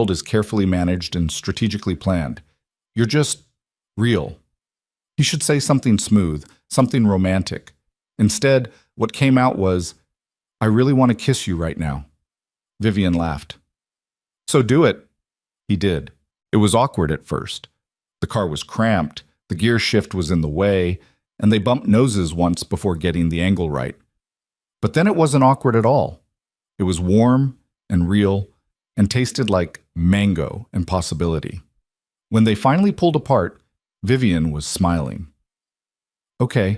world is carefully managed and strategically planned. You're just real. He should say something smooth, something romantic. Instead, what came out was, I really want to kiss you right now. Vivian laughed. So do it. He did. It was awkward at first. The car was cramped, the gear shift was in the way, and they bumped noses once before getting the angle right. But then it wasn't awkward at all. It was warm and real and tasted like mango and possibility. When they finally pulled apart, Vivian was smiling. Okay,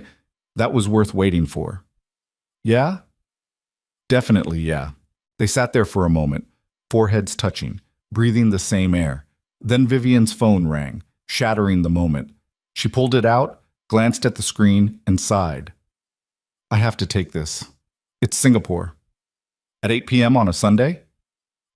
that was worth waiting for. Yeah? Definitely yeah. They sat there for a moment, foreheads touching, breathing the same air. Then Vivian's phone rang, shattering the moment. She pulled it out, glanced at the screen, and sighed. I have to take this. It's Singapore. At 8 p.m. on a Sunday?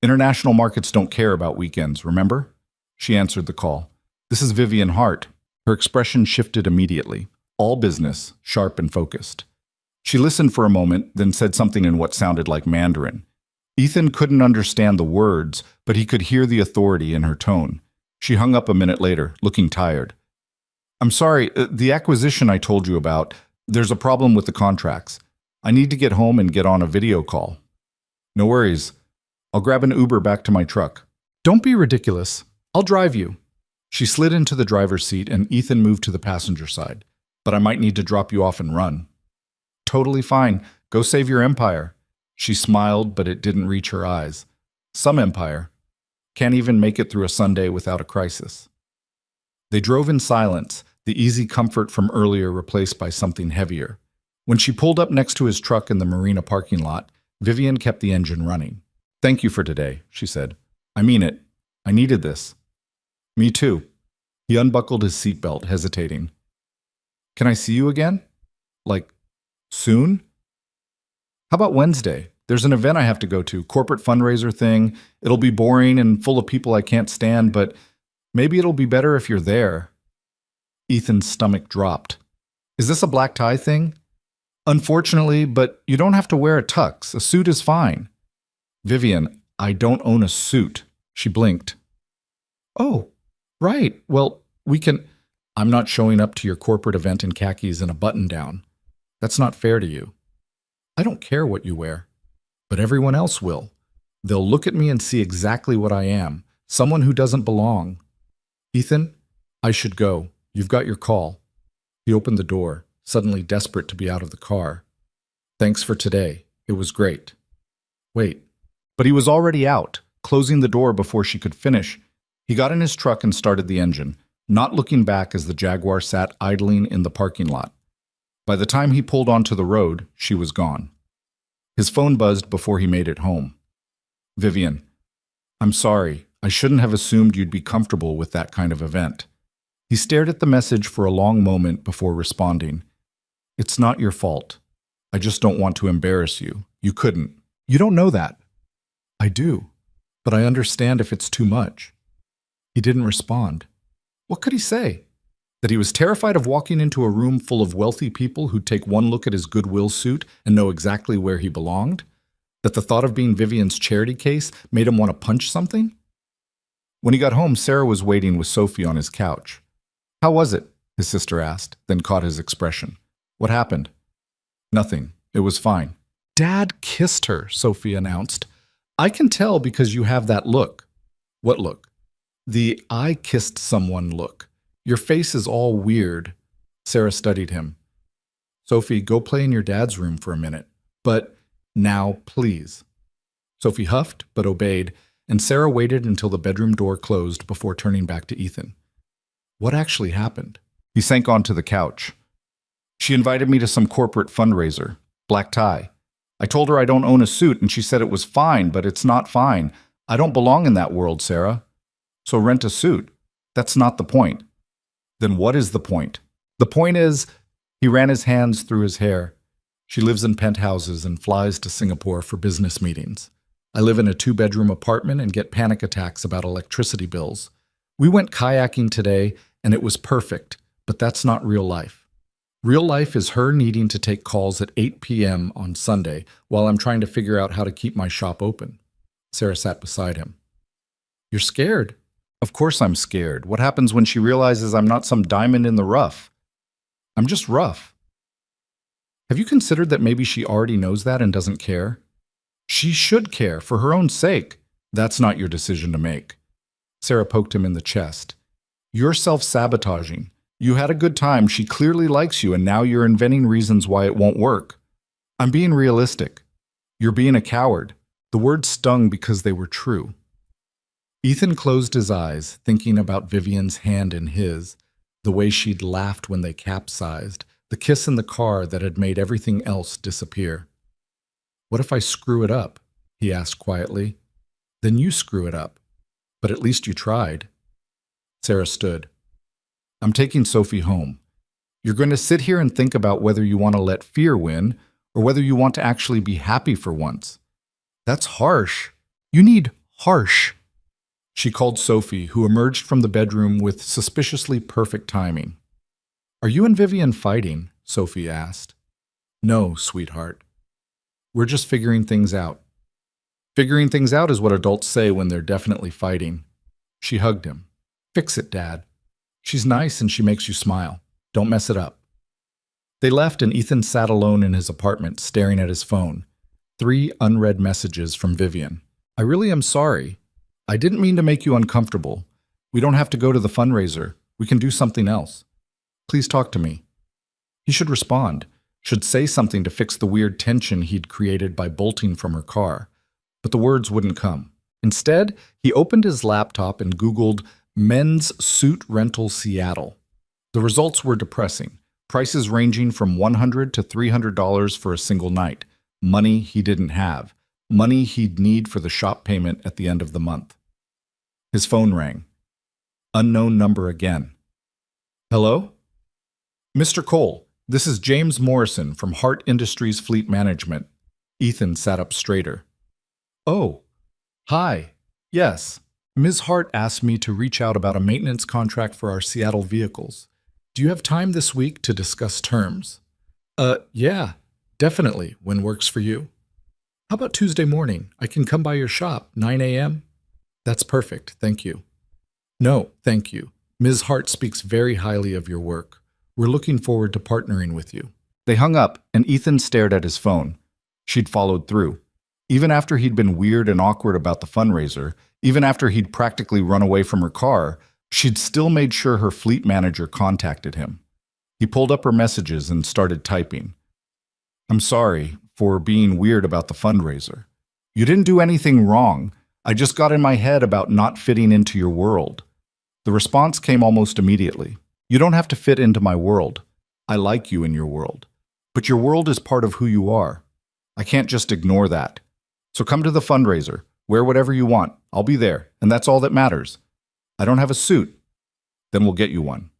International markets don't care about weekends, remember? She answered the call. This is Vivian Hart. Her expression shifted immediately. All business, sharp and focused. She listened for a moment, then said something in what sounded like Mandarin. Ethan couldn't understand the words, but he could hear the authority in her tone. She hung up a minute later, looking tired. I'm sorry, the acquisition I told you about, there's a problem with the contracts. I need to get home and get on a video call. No worries. I'll grab an Uber back to my truck. Don't be ridiculous. I'll drive you. She slid into the driver's seat and Ethan moved to the passenger side. But I might need to drop you off and run. Totally fine. Go save your empire. She smiled, but it didn't reach her eyes. Some empire. Can't even make it through a Sunday without a crisis. They drove in silence, the easy comfort from earlier replaced by something heavier. When she pulled up next to his truck in the marina parking lot, Vivian kept the engine running. Thank you for today, she said. I mean it. I needed this. Me too. He unbuckled his seatbelt, hesitating. Can I see you again? Like, soon? How about Wednesday? There's an event I have to go to, corporate fundraiser thing. It'll be boring and full of people I can't stand, but maybe it'll be better if you're there. Ethan's stomach dropped. Is this a black tie thing? Unfortunately, but you don't have to wear a tux. A suit is fine. Vivian, I don't own a suit. She blinked. Oh, right. Well, we can... I'm not showing up to your corporate event in khakis and a button-down. That's not fair to you. I don't care what you wear, but everyone else will. They'll look at me and see exactly what I am, someone who doesn't belong. Ethan, I should go. You've got your call. He opened the door, suddenly desperate to be out of the car. Thanks for today. It was great. Wait. But he was already out, closing the door before she could finish. He got in his truck and started the engine, not looking back as the Jaguar sat idling in the parking lot. By the time he pulled onto the road, she was gone. His phone buzzed before he made it home. Vivian, I'm sorry. I shouldn't have assumed you'd be comfortable with that kind of event. He stared at the message for a long moment before responding. It's not your fault. I just don't want to embarrass you. You couldn't. You don't know that. I do, but I understand if it's too much. He didn't respond. What could he say? That he was terrified of walking into a room full of wealthy people who'd take one look at his Goodwill suit and know exactly where he belonged? That the thought of being Vivian's charity case made him want to punch something? When he got home, Sarah was waiting with Sophie on his couch. How was it? His sister asked, then caught his expression. What happened? Nothing. It was fine. Dad kissed her, Sophie announced. I can tell because you have that look. What look? The I kissed someone look. Your face is all weird. Sarah studied him. Sophie, go play in your dad's room for a minute. But now, please. Sophie huffed, but obeyed, and Sarah waited until the bedroom door closed before turning back to Ethan. What actually happened? He sank onto the couch. She invited me to some corporate fundraiser. Black tie. I told her I don't own a suit, and she said it was fine, but it's not fine. I don't belong in that world, Sarah. So rent a suit. That's not the point. Then what is the point? The point is, he ran his hands through his hair. She lives in penthouses and flies to Singapore for business meetings. I live in a 2-bedroom apartment and get panic attacks about electricity bills. We went kayaking today, and it was perfect, but that's not real life. Real life is her needing to take calls at 8 p.m. on Sunday while I'm trying to figure out how to keep my shop open. Sarah sat beside him. You're scared? Of course I'm scared. What happens when she realizes I'm not some diamond in the rough? I'm just rough. Have you considered that maybe she already knows that and doesn't care? She should care, for her own sake. That's not your decision to make. Sarah poked him in the chest. You're self-sabotaging. You had a good time, she clearly likes you, and now you're inventing reasons why it won't work. I'm being realistic. You're being a coward. The words stung because they were true. Ethan closed his eyes, thinking about Vivian's hand in his, the way she'd laughed when they capsized, the kiss in the car that had made everything else disappear. What if I screw it up? He asked quietly. Then you screw it up. But at least you tried. Sarah stood. I'm taking Sophie home. You're going to sit here and think about whether you want to let fear win or whether you want to actually be happy for once. That's harsh. You need harsh. She called Sophie, who emerged from the bedroom with suspiciously perfect timing. Are you and Vivian fighting? Sophie asked. No, sweetheart. We're just figuring things out. Figuring things out is what adults say when they're definitely fighting. She hugged him. Fix it, Dad. She's nice and she makes you smile. Don't mess it up. They left and Ethan sat alone in his apartment, staring at his phone. 3 unread messages from Vivian. I really am sorry. I didn't mean to make you uncomfortable. We don't have to go to the fundraiser. We can do something else. Please talk to me. He should respond, should say something to fix the weird tension he'd created by bolting from her car. But the words wouldn't come. Instead, he opened his laptop and Googled men's suit rental Seattle. The results were depressing. Prices ranging from $100 to $300 for a single night. Money he didn't have. Money he'd need for the shop payment at the end of the month. His phone rang. Unknown number again. Hello? Mr. Cole, this is James Morrison from Hart Industries Fleet Management. Ethan sat up straighter. Oh, hi. Yes. Ms. Hart asked me to reach out about a maintenance contract for our Seattle vehicles. Do you have time this week to discuss terms? Yeah, definitely, when works for you. How about Tuesday morning? I can come by your shop, 9 a.m.? That's perfect, thank you. No, thank you. Ms. Hart speaks very highly of your work. We're looking forward to partnering with you. They hung up, and Ethan stared at his phone. She'd followed through. Even after he'd been weird and awkward about the fundraiser, even after he'd practically run away from her car, she'd still made sure her fleet manager contacted him. He pulled up her messages and started typing. I'm sorry for being weird about the fundraiser. You didn't do anything wrong. I just got in my head about not fitting into your world. The response came almost immediately. You don't have to fit into my world. I like you in your world. But your world is part of who you are. I can't just ignore that. So come to the fundraiser. Wear whatever you want. I'll be there, and that's all that matters. I don't have a suit. Then we'll get you one.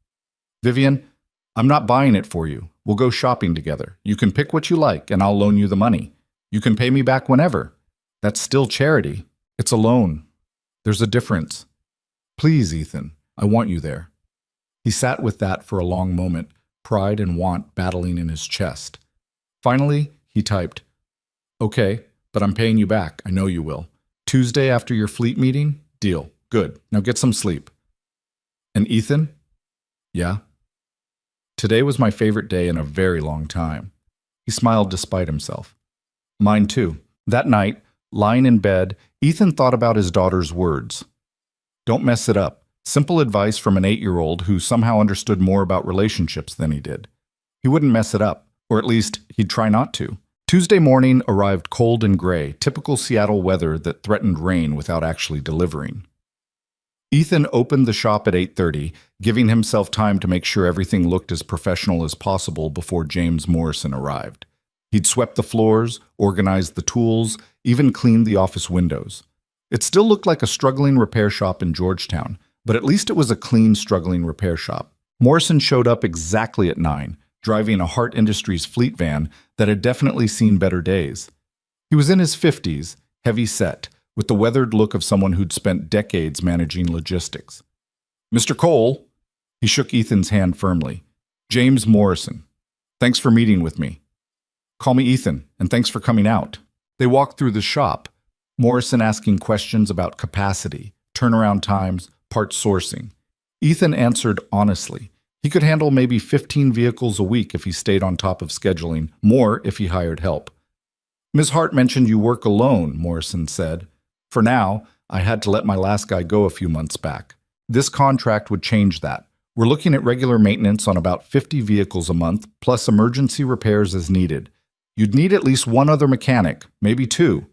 Vivian, I'm not buying it for you. We'll go shopping together. You can pick what you like, and I'll loan you the money. You can pay me back whenever. That's still charity. It's a loan. There's a difference. Please, Ethan, I want you there. He sat with that for a long moment, pride and want battling in his chest. Finally, he typed, Okay, but I'm paying you back. I know you will. Tuesday after your fleet meeting? Deal. Good. Now get some sleep. And Ethan? Yeah? Today was my favorite day in a very long time. He smiled despite himself. Mine too. That night, lying in bed, Ethan thought about his daughter's words. Don't mess it up. Simple advice from an 8-year-old who somehow understood more about relationships than he did. He wouldn't mess it up, or at least he'd try not to. Tuesday morning arrived cold and gray, typical Seattle weather that threatened rain without actually delivering. Ethan opened the shop at 8:30, giving himself time to make sure everything looked as professional as possible before James Morrison arrived. He'd swept the floors, organized the tools, even cleaned the office windows. It still looked like a struggling repair shop in Georgetown, but at least it was a clean, struggling repair shop. Morrison showed up exactly at 9, driving a Hart Industries fleet van that had definitely seen better days. He was in his 50s, heavy set, with the weathered look of someone who'd spent decades managing logistics. Mr. Cole, he shook Ethan's hand firmly. James Morrison. Thanks for meeting with me. Call me Ethan, and thanks for coming out. They walked through the shop, Morrison asking questions about capacity, turnaround times, parts sourcing. Ethan answered honestly. He could handle maybe 15 vehicles a week if he stayed on top of scheduling, more if he hired help. Ms. Hart mentioned you work alone, Morrison said. For now, I had to let my last guy go a few months back. This contract would change that. We're looking at regular maintenance on about 50 vehicles a month, plus emergency repairs as needed. You'd need at least one other mechanic, maybe two.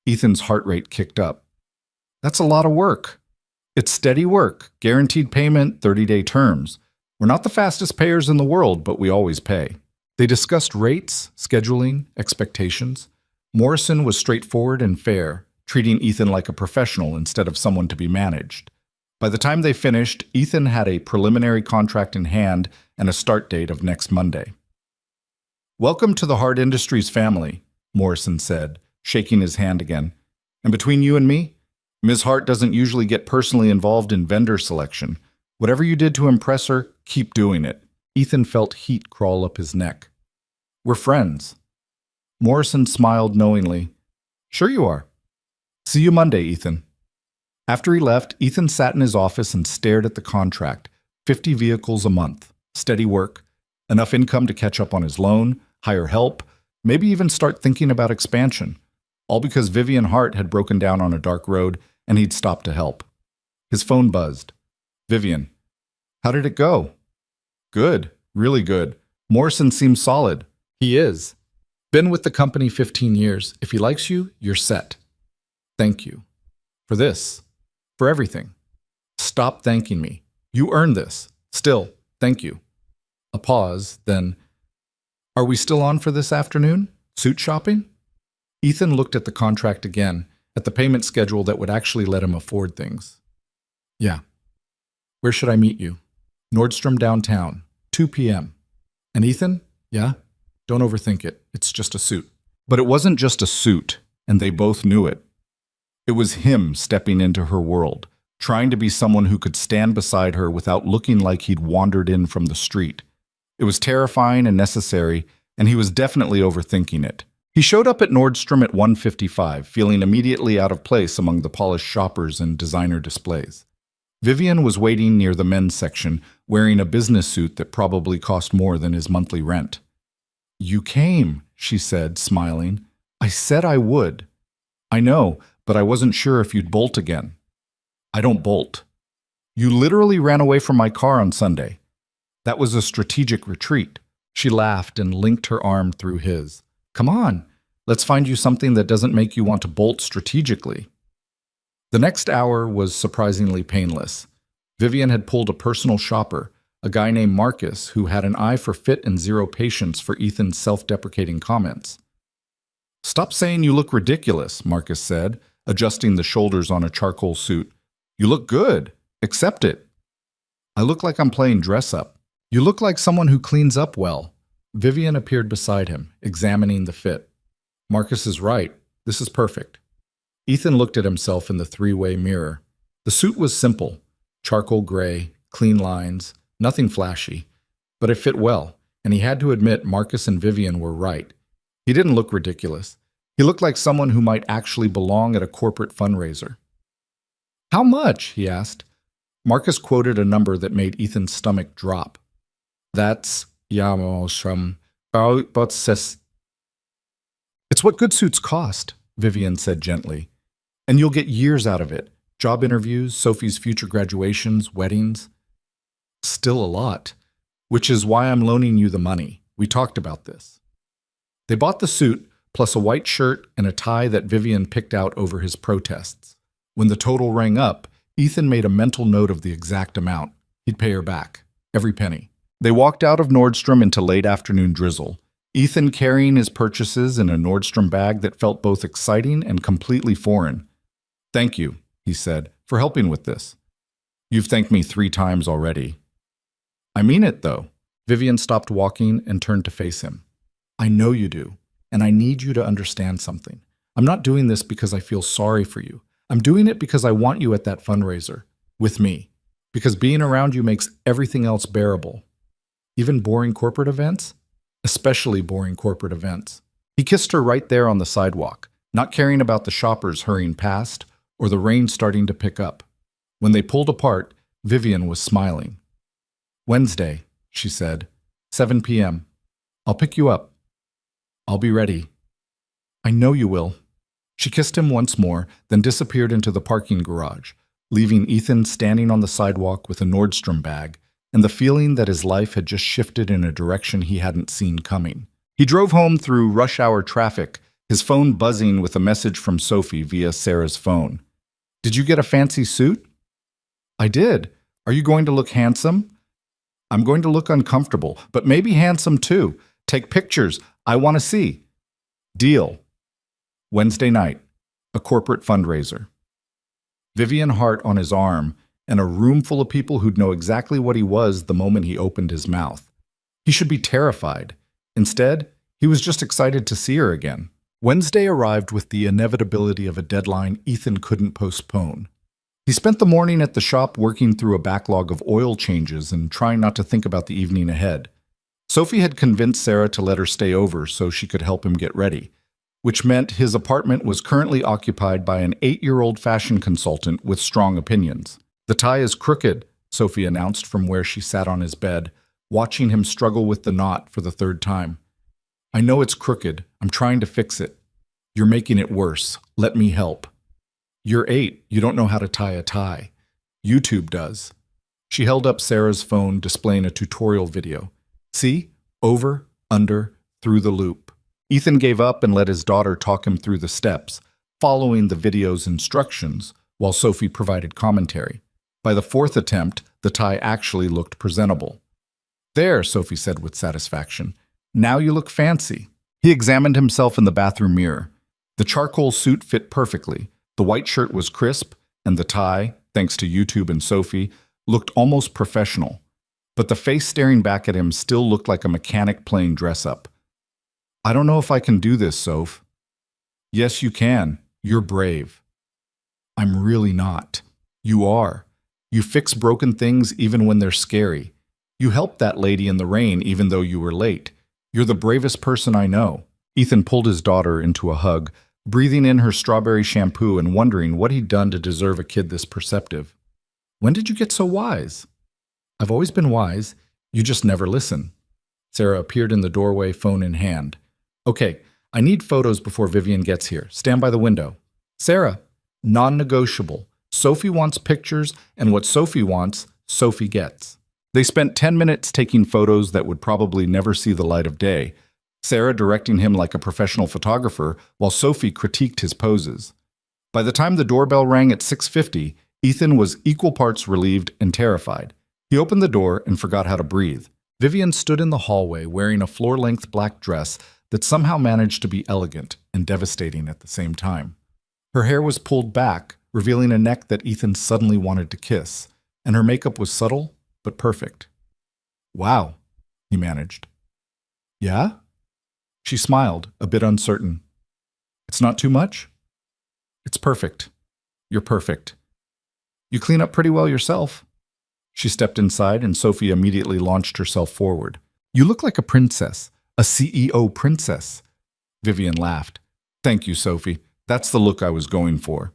Ethan's heart rate kicked up. That's a lot of work. It's steady work, guaranteed payment, 30-day terms. We're not the fastest payers in the world, but we always pay. They discussed rates, scheduling, expectations. Morrison was straightforward and fair, treating Ethan like a professional instead of someone to be managed. By the time they finished, Ethan had a preliminary contract in hand and a start date of next Monday. Welcome to the Hart Industries family, Morrison said, shaking his hand again. And between you and me, Ms. Hart doesn't usually get personally involved in vendor selection. Whatever you did to impress her, keep doing it. Ethan felt heat crawl up his neck. We're friends. Morrison smiled knowingly. Sure you are. See you Monday, Ethan. After he left, Ethan sat in his office and stared at the contract. 50 vehicles a month. Steady work. Enough income to catch up on his loan, hire help, maybe even start thinking about expansion. All because Vivian Hart had broken down on a dark road and he'd stopped to help. His phone buzzed. Vivian. How did it go? Good. Really good. Morrison seems solid. He is. Been with the company 15 years. If he likes you, you're set. Thank you. For this. For everything. Stop thanking me. You earned this. Still, thank you. A pause, then, are we still on for this afternoon? Suit shopping? Ethan looked at the contract again, at the payment schedule that would actually let him afford things. Yeah. Where should I meet you? Nordstrom downtown, 2 p.m. And Ethan? Yeah? Don't overthink it. It's just a suit. But it wasn't just a suit, and they both knew it. It was him stepping into her world, trying to be someone who could stand beside her without looking like he'd wandered in from the street. It was terrifying and necessary, and he was definitely overthinking it. He showed up at Nordstrom at 1:55, feeling immediately out of place among the polished shoppers and designer displays. Vivian was waiting near the men's section, wearing a business suit that probably cost more than his monthly rent. You came, she said, smiling. I said I would. I know, but I wasn't sure if you'd bolt again. I don't bolt. You literally ran away from my car on Sunday. That was a strategic retreat. She laughed and linked her arm through his. Come on, let's find you something that doesn't make you want to bolt strategically. The next hour was surprisingly painless. Vivian had pulled a personal shopper, a guy named Marcus who had an eye for fit and zero patience for Ethan's self-deprecating comments. Stop saying you look ridiculous, Marcus said, adjusting the shoulders on a charcoal suit. You look good. Accept it. I look like I'm playing dress-up. You look like someone who cleans up well. Vivian appeared beside him, examining the fit. Marcus is right. This is perfect. Ethan looked at himself in the three-way mirror. The suit was simple. Charcoal gray, clean lines, nothing flashy. But it fit well, and he had to admit Marcus and Vivian were right. He didn't look ridiculous. He looked like someone who might actually belong at a corporate fundraiser. How much? He asked. Marcus quoted a number that made Ethan's stomach drop. That's Yamosram. It's what good suits cost, Vivian said gently. And you'll get years out of it. Job interviews, Sophie's future graduations, weddings. Still a lot. Which is why I'm loaning you the money. We talked about this. They bought the suit, plus a white shirt and a tie that Vivian picked out over his protests. When the total rang up, Ethan made a mental note of the exact amount. He'd pay her back. Every penny. They walked out of Nordstrom into late afternoon drizzle. Ethan carrying his purchases in a Nordstrom bag that felt both exciting and completely foreign. Thank you, he said, for helping with this. You've thanked me 3 times already. I mean it, though. Vivian stopped walking and turned to face him. I know you do, and I need you to understand something. I'm not doing this because I feel sorry for you. I'm doing it because I want you at that fundraiser, with me. Because being around you makes everything else bearable. Even boring corporate events? Especially boring corporate events. He kissed her right there on the sidewalk, not caring about the shoppers hurrying past or the rain starting to pick up. When they pulled apart, Vivian was smiling. "Wednesday," she said, 7 p.m. "I'll pick you up. I'll be ready." "I know you will." She kissed him once more, then disappeared into the parking garage, leaving Ethan standing on the sidewalk with a Nordstrom bag and the feeling that his life had just shifted in a direction he hadn't seen coming. He drove home through rush hour traffic, his phone buzzing with a message from Sophie via Sarah's phone. "Did you get a fancy suit?" "I did. Are you going to look handsome?" "I'm going to look uncomfortable, but maybe handsome too. Take pictures. I want to see." "Deal." Wednesday night, a corporate fundraiser. Vivian Hart on his arm, and a room full of people who'd know exactly what he was the moment he opened his mouth. He should be terrified. Instead, he was just excited to see her again. Wednesday arrived with the inevitability of a deadline Ethan couldn't postpone. He spent the morning at the shop working through a backlog of oil changes and trying not to think about the evening ahead. Sophie had convinced Sarah to let her stay over so she could help him get ready, which meant his apartment was currently occupied by an 8-year-old fashion consultant with strong opinions. "The tie is crooked," Sophie announced from where she sat on his bed, watching him struggle with the knot for the third time. "I know it's crooked. I'm trying to fix it. You're making it worse. Let me help." "You're 8. You don't know how to tie a tie. YouTube does." She held up Sarah's phone, displaying a tutorial video. "See? Over, under, through the loop." Ethan gave up and let his daughter talk him through the steps, following the video's instructions, while Sophie provided commentary. By the 4th attempt, the tie actually looked presentable. "There," Sophie said with satisfaction. "Now you look fancy." He examined himself in the bathroom mirror. The charcoal suit fit perfectly, the white shirt was crisp, and the tie, thanks to YouTube and Sophie, looked almost professional. But the face staring back at him still looked like a mechanic playing dress-up. "I don't know if I can do this, Soph." "Yes, you can. You're brave." "I'm really not." "You are. You fix broken things even when they're scary. You helped that lady in the rain even though you were late. You're the bravest person I know." Ethan pulled his daughter into a hug, breathing in her strawberry shampoo and wondering what he'd done to deserve a kid this perceptive. "When did you get so wise?" "I've always been wise. You just never listen." Sarah appeared in the doorway, phone in hand. "Okay, I need photos before Vivian gets here. Stand by the window." "Sarah, non-negotiable. Sophie wants pictures, and what Sophie wants, Sophie gets." They spent 10 minutes taking photos that would probably never see the light of day, Sarah directing him like a professional photographer while Sophie critiqued his poses. By the time the doorbell rang at 6:50, Ethan was equal parts relieved and terrified. He opened the door and forgot how to breathe. Vivian stood in the hallway wearing a floor-length black dress that somehow managed to be elegant and devastating at the same time. Her hair was pulled back, revealing a neck that Ethan suddenly wanted to kiss, and her makeup was subtle but perfect. "Wow," he managed. "Yeah?" She smiled, a bit uncertain. "It's not too much?" "It's perfect. You're perfect. You clean up pretty well yourself." She stepped inside and Sophie immediately launched herself forward. "You look like a princess. A CEO princess." Vivian laughed. "Thank you, Sophie. That's the look I was going for."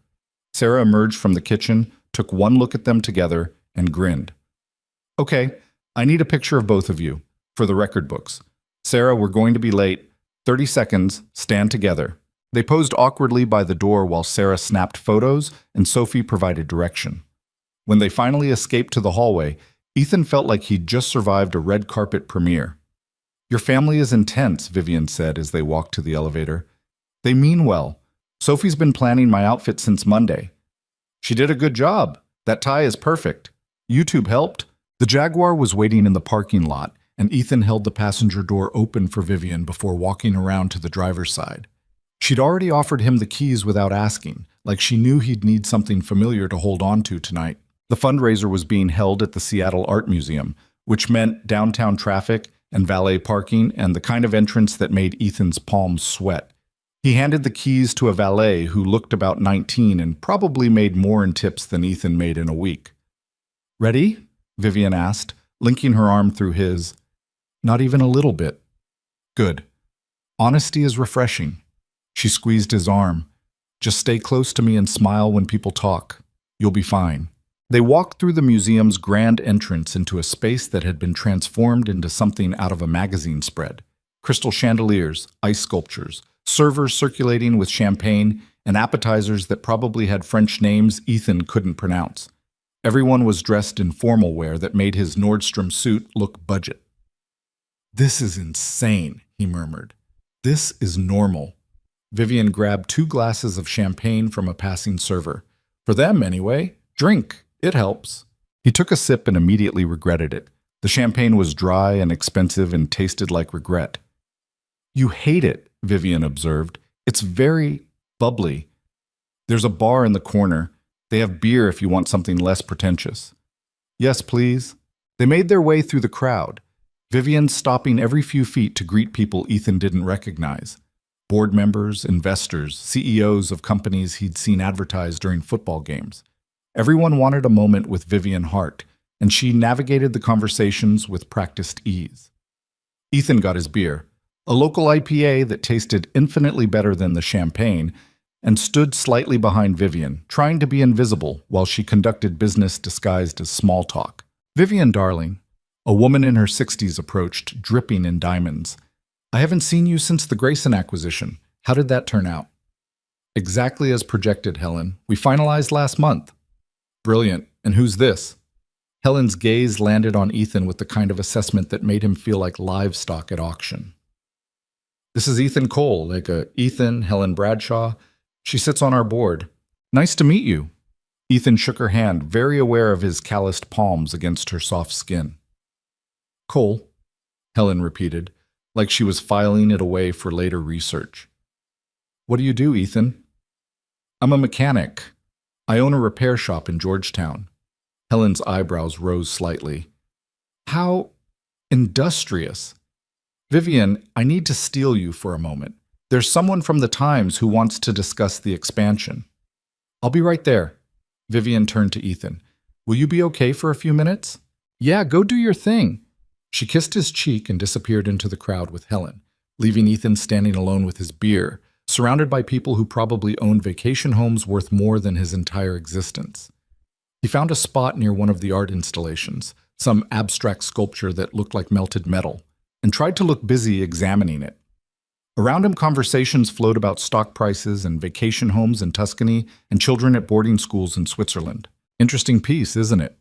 Sarah emerged from the kitchen, took one look at them together, and grinned. "Okay, I need a picture of both of you, for the record books. Sarah, we're going to be late. 30 seconds, stand together." They posed awkwardly by the door while Sarah snapped photos and Sophie provided direction. When they finally escaped to the hallway, Ethan felt like he'd just survived a red carpet premiere. "Your family is intense," Vivian said as they walked to the elevator. "They mean well. Sophie's been planning my outfit since Monday." "She did a good job. That tie is perfect. YouTube helped." The Jaguar was waiting in the parking lot, and Ethan held the passenger door open for Vivian before walking around to the driver's side. She'd already offered him the keys without asking, like she knew he'd need something familiar to hold on to tonight. The fundraiser was being held at the Seattle Art Museum, which meant downtown traffic and valet parking and the kind of entrance that made Ethan's palms sweat. He handed the keys to a valet who looked about 19 and probably made more in tips than Ethan made in a week. "Ready?" Vivian asked, linking her arm through his. "Not even a little bit." "Good. Honesty is refreshing." She squeezed his arm. "Just stay close to me and smile when people talk. You'll be fine." They walked through the museum's grand entrance into a space that had been transformed into something out of a magazine spread. Crystal chandeliers, ice sculptures, servers circulating with champagne, and appetizers that probably had French names Ethan couldn't pronounce. Everyone was dressed in formal wear that made his Nordstrom suit look budget. "This is insane," he murmured. "This is normal." Vivian grabbed 2 glasses of champagne from a passing server. "For them, anyway. Drink. It helps." He took a sip and immediately regretted it. The champagne was dry and expensive and tasted like regret. "You hate it," Vivian observed. "It's very bubbly. There's a bar in the corner. They have beer if you want something less pretentious." "Yes, please." They made their way through the crowd, Vivian stopping every few feet to greet people Ethan didn't recognize. Board members, investors, CEOs of companies he'd seen advertised during football games. Everyone wanted a moment with Vivian Hart, and she navigated the conversations with practiced ease. Ethan got his beer, a local IPA that tasted infinitely better than the champagne, and stood slightly behind Vivian, trying to be invisible while she conducted business disguised as small talk. "Vivian, darling," a woman in her 60s approached, dripping in diamonds. "I haven't seen you since the Grayson acquisition. How did that turn out?" "Exactly as projected, Helen. We finalized last month." "Brilliant. And who's this?" Helen's gaze landed on Ethan with the kind of assessment that made him feel like livestock at auction. "This is Ethan Cole, Ethan, Helen Bradshaw. She sits on our board. Nice to meet you." Ethan shook her hand, very aware of his calloused palms against her soft skin. "Cole," Helen repeated, like she was filing it away for later research. "What do you do, Ethan?" "I'm a mechanic. I own a repair shop in Georgetown." Helen's eyebrows rose slightly. "How industrious." "Vivian, I need to steal you for a moment. There's someone from the Times who wants to discuss the expansion." "I'll be right there." Vivian turned to Ethan. "Will you be okay for a few minutes?" "Yeah, go do your thing." She kissed his cheek and disappeared into the crowd with Helen, leaving Ethan standing alone with his beer, surrounded by people who probably owned vacation homes worth more than his entire existence. He found a spot near one of the art installations, some abstract sculpture that looked like melted metal, and tried to look busy examining it. Around him, conversations flowed about stock prices and vacation homes in Tuscany and children at boarding schools in Switzerland. Interesting piece, isn't it?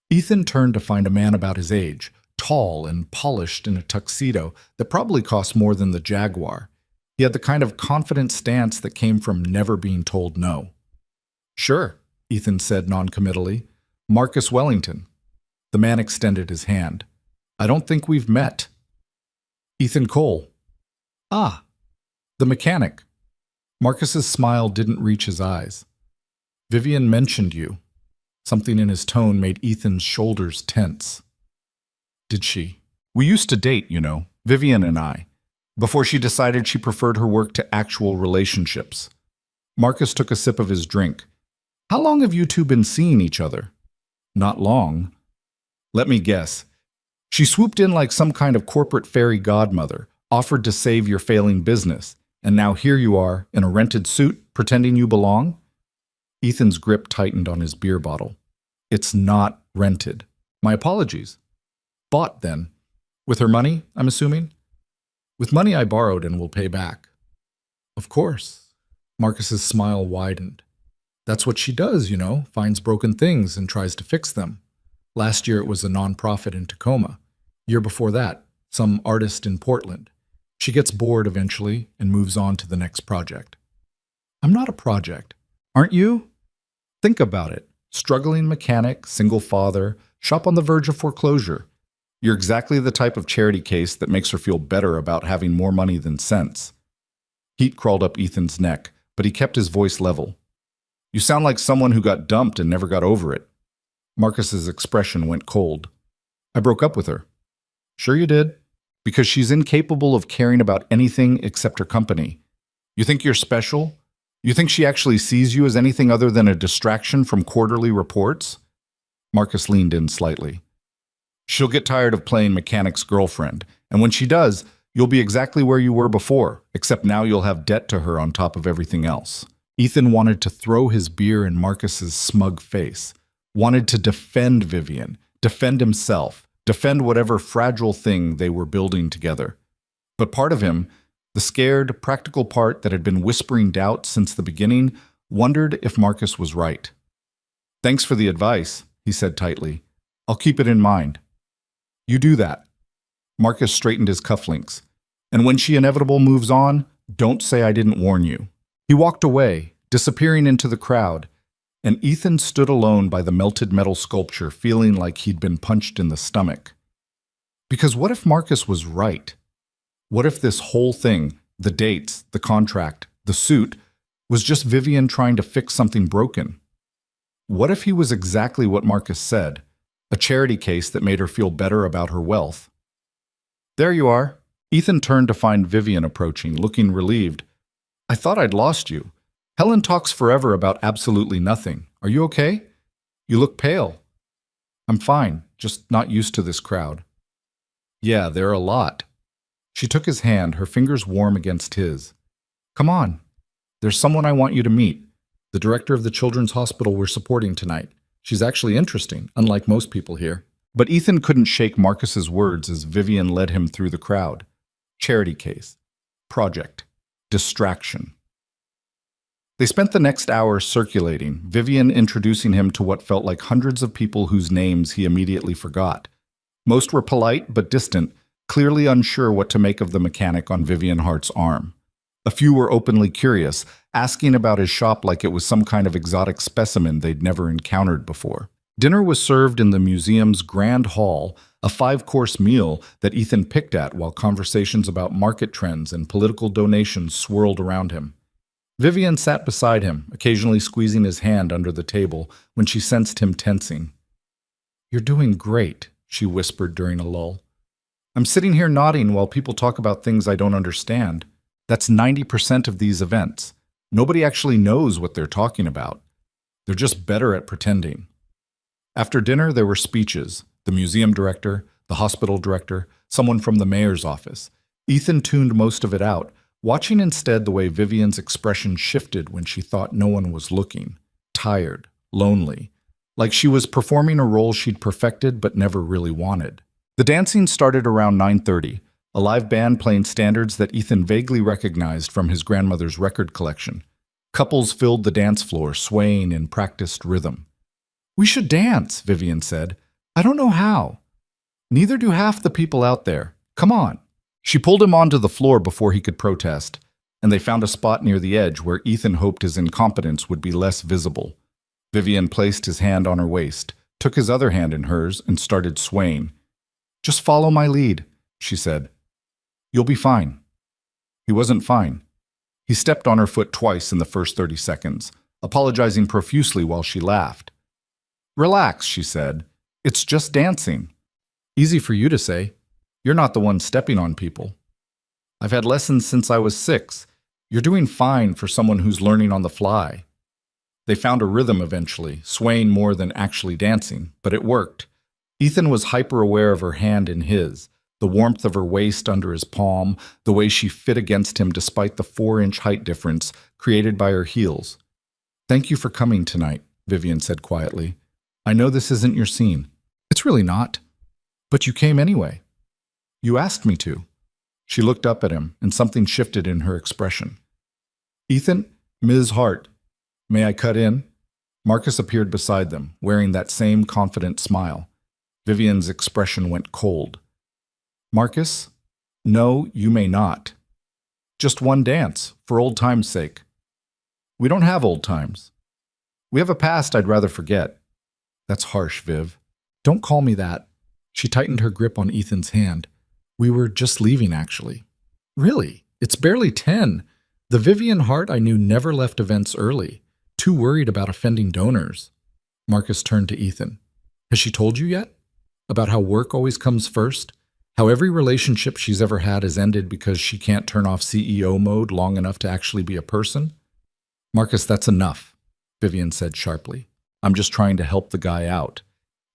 Ethan turned to find a man about his age, tall and polished in a tuxedo that probably cost more than the Jaguar. He had the kind of confident stance that came from never being told no. "Sure," Ethan said noncommittally. "Marcus Wellington." The man extended his hand. "I don't think we've met." "Ethan Cole." "Ah, the mechanic." Marcus's smile didn't reach his eyes. "Vivian mentioned you." Something in his tone made Ethan's shoulders tense. "Did she?" "We used to date, Vivian and I, before she decided she preferred her work to actual relationships." Marcus took a sip of his drink. "How long have you two been seeing each other?" "Not long." "Let me guess. She swooped in like some kind of corporate fairy godmother, offered to save your failing business, and now here you are, in a rented suit, pretending you belong?" Ethan's grip tightened on his beer bottle. "It's not rented." "My apologies." "Bought, then. With her money, I'm assuming?" "With money I borrowed and will pay back." "Of course." Marcus's smile widened. "That's what she does, finds broken things and tries to fix them. Last year it was a nonprofit in Tacoma. Year before that, some artist in Portland. She gets bored eventually and moves on to the next project." "I'm not a project." "Aren't you? Think about it. Struggling mechanic, single father, shop on the verge of foreclosure. You're exactly the type of charity case that makes her feel better about having more money than sense." Heat crawled up Ethan's neck, but he kept his voice level. "You sound like someone who got dumped and never got over it." Marcus's expression went cold. "I broke up with her." "Sure you did. Because she's incapable of caring about anything except her company. You think you're special? You think she actually sees you as anything other than a distraction from quarterly reports?" Marcus leaned in slightly. "She'll get tired of playing mechanic's girlfriend, and when she does, you'll be exactly where you were before, except now you'll have debt to her on top of everything else." Ethan wanted to throw his beer in Marcus's smug face. wanted to defend Vivian, defend himself, defend whatever fragile thing they were building together. But part of him, the scared, practical part that had been whispering doubt since the beginning, wondered if Marcus was right. "Thanks for the advice," he said tightly. "I'll keep it in mind." "You do that." Marcus straightened his cufflinks. "And when she inevitable moves on, don't say I didn't warn you." He walked away, disappearing into the crowd, and Ethan stood alone by the melted metal sculpture, feeling like he'd been punched in the stomach. Because what if Marcus was right? What if this whole thing, the dates, the contract, the suit, was just Vivian trying to fix something broken? What if he was exactly what Marcus said, a charity case that made her feel better about her wealth? "There you are." Ethan turned to find Vivian approaching, looking relieved. "I thought I'd lost you. Helen talks forever about absolutely nothing. Are you okay? You look pale." "I'm fine, just not used to this crowd." "Yeah, there are a lot." She took his hand, her fingers warm against his. "Come on. There's someone I want you to meet. The director of the children's hospital we're supporting tonight. She's actually interesting, unlike most people here." But Ethan couldn't shake Marcus's words as Vivian led him through the crowd. Charity case. Project. Distraction. They spent the next hour circulating, Vivian introducing him to what felt like hundreds of people whose names he immediately forgot. Most were polite but distant, clearly unsure what to make of the mechanic on Vivian Hart's arm. A few were openly curious, asking about his shop like it was some kind of exotic specimen they'd never encountered before. Dinner was served in the museum's grand hall, a 5-course meal that Ethan picked at while conversations about market trends and political donations swirled around him. Vivian sat beside him, occasionally squeezing his hand under the table when she sensed him tensing. "You're doing great," she whispered during a lull. "I'm sitting here nodding while people talk about things I don't understand. That's 90% of these events. Nobody actually knows what they're talking about. They're just better at pretending." After dinner, there were speeches. The museum director, the hospital director, someone from the mayor's office. Ethan tuned most of it out, watching instead the way Vivian's expression shifted when she thought no one was looking. Tired, lonely, like she was performing a role she'd perfected but never really wanted. The dancing started around 9:30, a live band playing standards that Ethan vaguely recognized from his grandmother's record collection. Couples filled the dance floor, swaying in practiced rhythm. "We should dance," Vivian said. "I don't know how." "Neither do half the people out there. Come on." She pulled him onto the floor before he could protest, and they found a spot near the edge where Ethan hoped his incompetence would be less visible. Vivian placed his hand on her waist, took his other hand in hers, and started swaying. "Just follow my lead," she said. "You'll be fine." He wasn't fine. He stepped on her foot twice in the first 30 seconds, apologizing profusely while she laughed. "Relax," she said. "It's just dancing." "Easy for you to say. You're not the one stepping on people." "I've had lessons since I was 6. You're doing fine for someone who's learning on the fly." They found a rhythm eventually, swaying more than actually dancing, but it worked. Ethan was hyper-aware of her hand in his, the warmth of her waist under his palm, the way she fit against him despite the 4-inch height difference created by her heels. "Thank you for coming tonight," Vivian said quietly. "I know this isn't your scene." "It's really not." "But you came anyway." "You asked me to." She looked up at him, and something shifted in her expression. "Ethan, Ms. Hart, may I cut in?" Marcus appeared beside them, wearing that same confident smile. Vivian's expression went cold. "Marcus? No, you may not. Just one dance, for old time's sake." "We don't have old times. We have a past I'd rather forget." "That's harsh, Viv." "Don't call me that." She tightened her grip on Ethan's hand. "We were just leaving, actually." "Really? It's barely 10. The Vivian Hart I knew never left events early, too worried about offending donors." Marcus turned to Ethan. "Has she told you yet? About how work always comes first? How every relationship she's ever had has ended because she can't turn off CEO mode long enough to actually be a person?" "Marcus, that's enough," Vivian said sharply. "I'm just trying to help the guy out.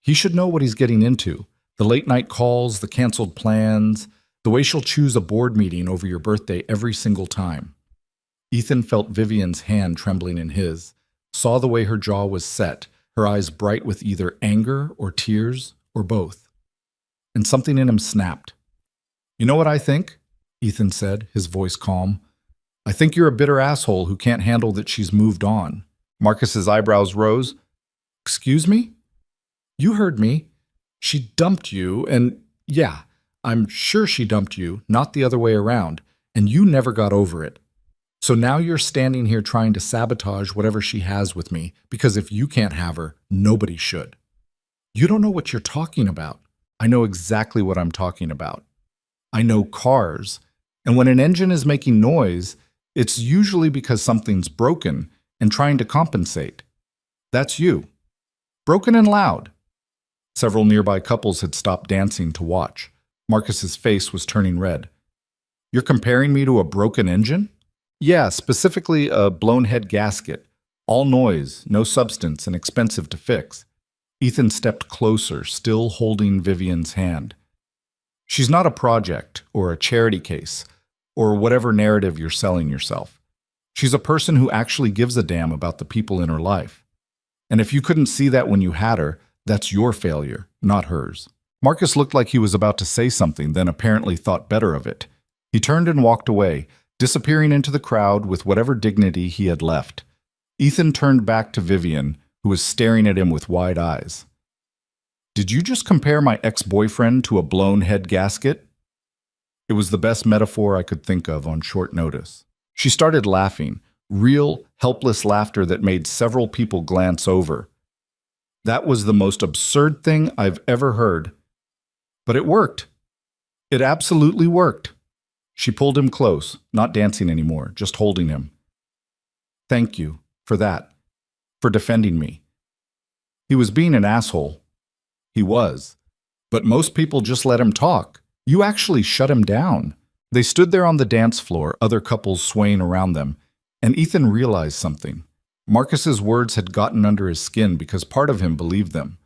He should know what he's getting into. The late-night calls, the canceled plans, the way she'll choose a board meeting over your birthday every single time." Ethan felt Vivian's hand trembling in his, saw the way her jaw was set, her eyes bright with either anger or tears or both. And something in him snapped. "You know what I think?" Ethan said, his voice calm. "I think you're a bitter asshole who can't handle that she's moved on." Marcus's eyebrows rose. "Excuse me? You heard me. She dumped you, and yeah, I'm sure she dumped you, not the other way around, and you never got over it. So now you're standing here trying to sabotage whatever she has with me, because if you can't have her, nobody should. You don't know what you're talking about. I know exactly what I'm talking about. I know cars, and when an engine is making noise, it's usually because something's broken and trying to compensate. That's you. Broken and loud." Several nearby couples had stopped dancing to watch. Marcus's face was turning red. "You're comparing me to a broken engine?" "Yeah, specifically a blown head gasket. All noise, no substance, and expensive to fix." Ethan stepped closer, still holding Vivian's hand. "She's not a project or a charity case or whatever narrative you're selling yourself. She's a person who actually gives a damn about the people in her life. And if you couldn't see that when you had her, that's your failure, not hers." Marcus looked like he was about to say something, then apparently thought better of it. He turned and walked away, disappearing into the crowd with whatever dignity he had left. Ethan turned back to Vivian, who was staring at him with wide eyes. "Did you just compare my ex-boyfriend to a blown head gasket?" It was the best metaphor I could think of on short notice. She started laughing, real, helpless laughter that made several people glance over. "That was the most absurd thing I've ever heard. But it worked. It absolutely worked." She pulled him close, not dancing anymore, just holding him. "Thank you for that, for defending me." He was being an asshole. He was. But most people just let him talk. You actually shut him down. They stood there on the dance floor, other couples swaying around them, and Ethan realized something. Marcus's words had gotten under his skin because part of him believed them.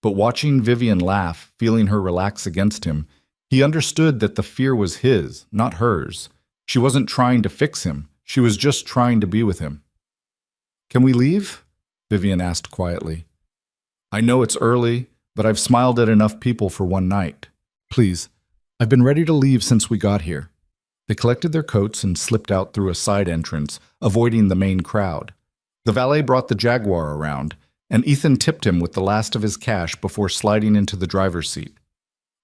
But watching Vivian laugh, feeling her relax against him, he understood that the fear was his, not hers. She wasn't trying to fix him. She was just trying to be with him. "Can we leave?" Vivian asked quietly. "I know it's early, but I've smiled at enough people for one night. Please, I've been ready to leave since we got here." They collected their coats and slipped out through a side entrance, avoiding the main crowd. The valet brought the Jaguar around, and Ethan tipped him with the last of his cash before sliding into the driver's seat.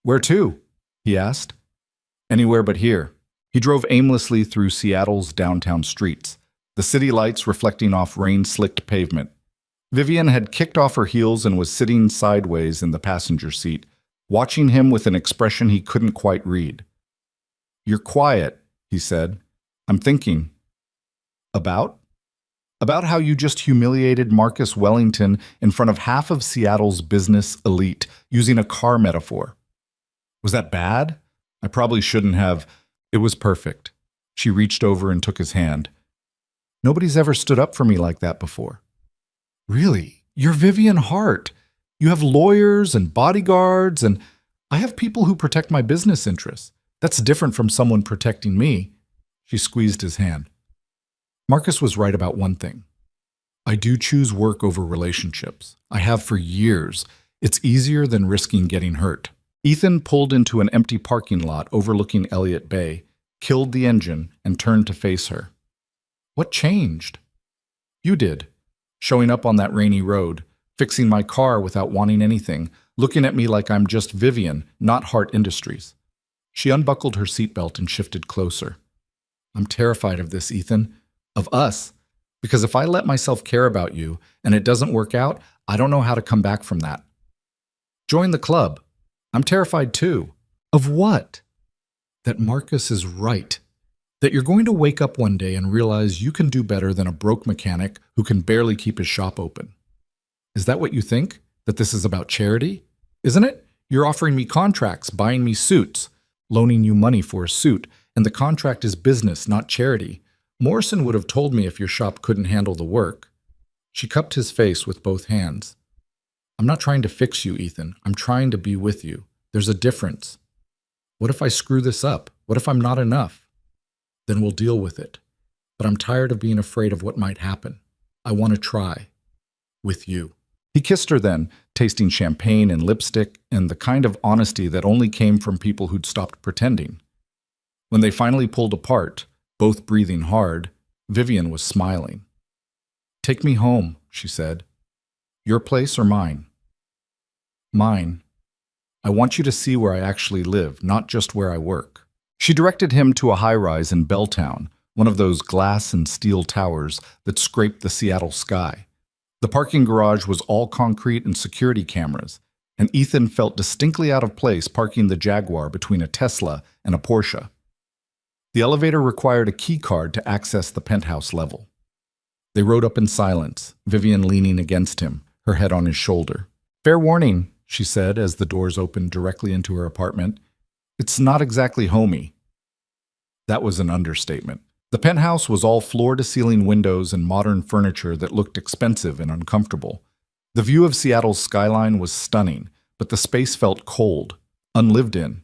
"Where to?" he asked. "Anywhere but here." He drove aimlessly through Seattle's downtown streets, the city lights reflecting off rain-slicked pavement. Vivian had kicked off her heels and was sitting sideways in the passenger seat, watching him with an expression he couldn't quite read. "You're quiet," he said. "I'm thinking." "About?" "About how you just humiliated Marcus Wellington in front of half of Seattle's business elite, using a car metaphor." "Was that bad? I probably shouldn't have." "It was perfect." She reached over and took his hand. "Nobody's ever stood up for me like that before." "Really? You're Vivian Hart. You have lawyers and bodyguards, and I have people who protect my business interests. That's different from someone protecting me." She squeezed his hand. Marcus was right about one thing. "I do choose work over relationships. I have for years. It's easier than risking getting hurt." Ethan pulled into an empty parking lot overlooking Elliott Bay, killed the engine, and turned to face her. "What changed?" "You did. Showing up on that rainy road, fixing my car without wanting anything, looking at me like I'm just Vivian, not Hart Industries." She unbuckled her seatbelt and shifted closer. "I'm terrified of this, Ethan. Of us. Because if I let myself care about you and it doesn't work out, I don't know how to come back from that." "Join the club." "I'm terrified too." "Of what?" "That Marcus is right. That you're going to wake up one day and realize you can do better than a broke mechanic who can barely keep his shop open." "Is that what you think? That this is about charity? Isn't it? You're offering me contracts, buying me suits, loaning you money for a suit, and the contract is business, not charity. Morrison would have told me if your shop couldn't handle the work." She cupped his face with both hands. "I'm not trying to fix you, Ethan. I'm trying to be with you. There's a difference. What if I screw this up? What if I'm not enough? Then we'll deal with it. But I'm tired of being afraid of what might happen. I want to try. With you." He kissed her then, tasting champagne and lipstick and the kind of honesty that only came from people who'd stopped pretending. When they finally pulled apart, both breathing hard, Vivian was smiling. "Take me home," she said. "Your place or mine?" "Mine. I want you to see where I actually live, not just where I work." She directed him to a high-rise in Belltown, one of those glass and steel towers that scraped the Seattle sky. The parking garage was all concrete and security cameras, and Ethan felt distinctly out of place parking the Jaguar between a Tesla and a Porsche. The elevator required a key card to access the penthouse level. They rode up in silence, Vivian leaning against him, her head on his shoulder. "Fair warning," she said as the doors opened directly into her apartment. "It's not exactly homey." That was an understatement. The penthouse was all floor-to-ceiling windows and modern furniture that looked expensive and uncomfortable. The view of Seattle's skyline was stunning, but the space felt cold, unlived in.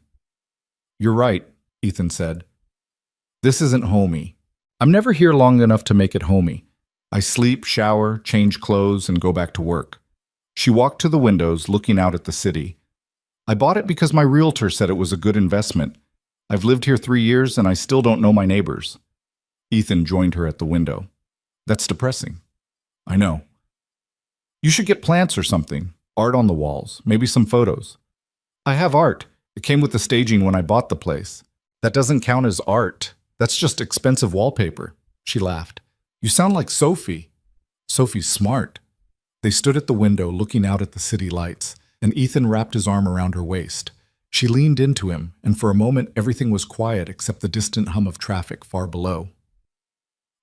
"You're right," Ethan said. "This isn't homey. I'm never here long enough to make it homey. I sleep, shower, change clothes, and go back to work." She walked to the windows, looking out at the city. "I bought it because my realtor said it was a good investment. I've lived here 3 years and I still don't know my neighbors." Ethan joined her at the window. "That's depressing." "I know." "You should get plants or something. Art on the walls, maybe some photos." "I have art. It came with the staging when I bought the place." "That doesn't count as art. That's just expensive wallpaper." She laughed. "You sound like Sophie." "Sophie's smart." They stood at the window looking out at the city lights, and Ethan wrapped his arm around her waist. She leaned into him, and for a moment everything was quiet except the distant hum of traffic far below.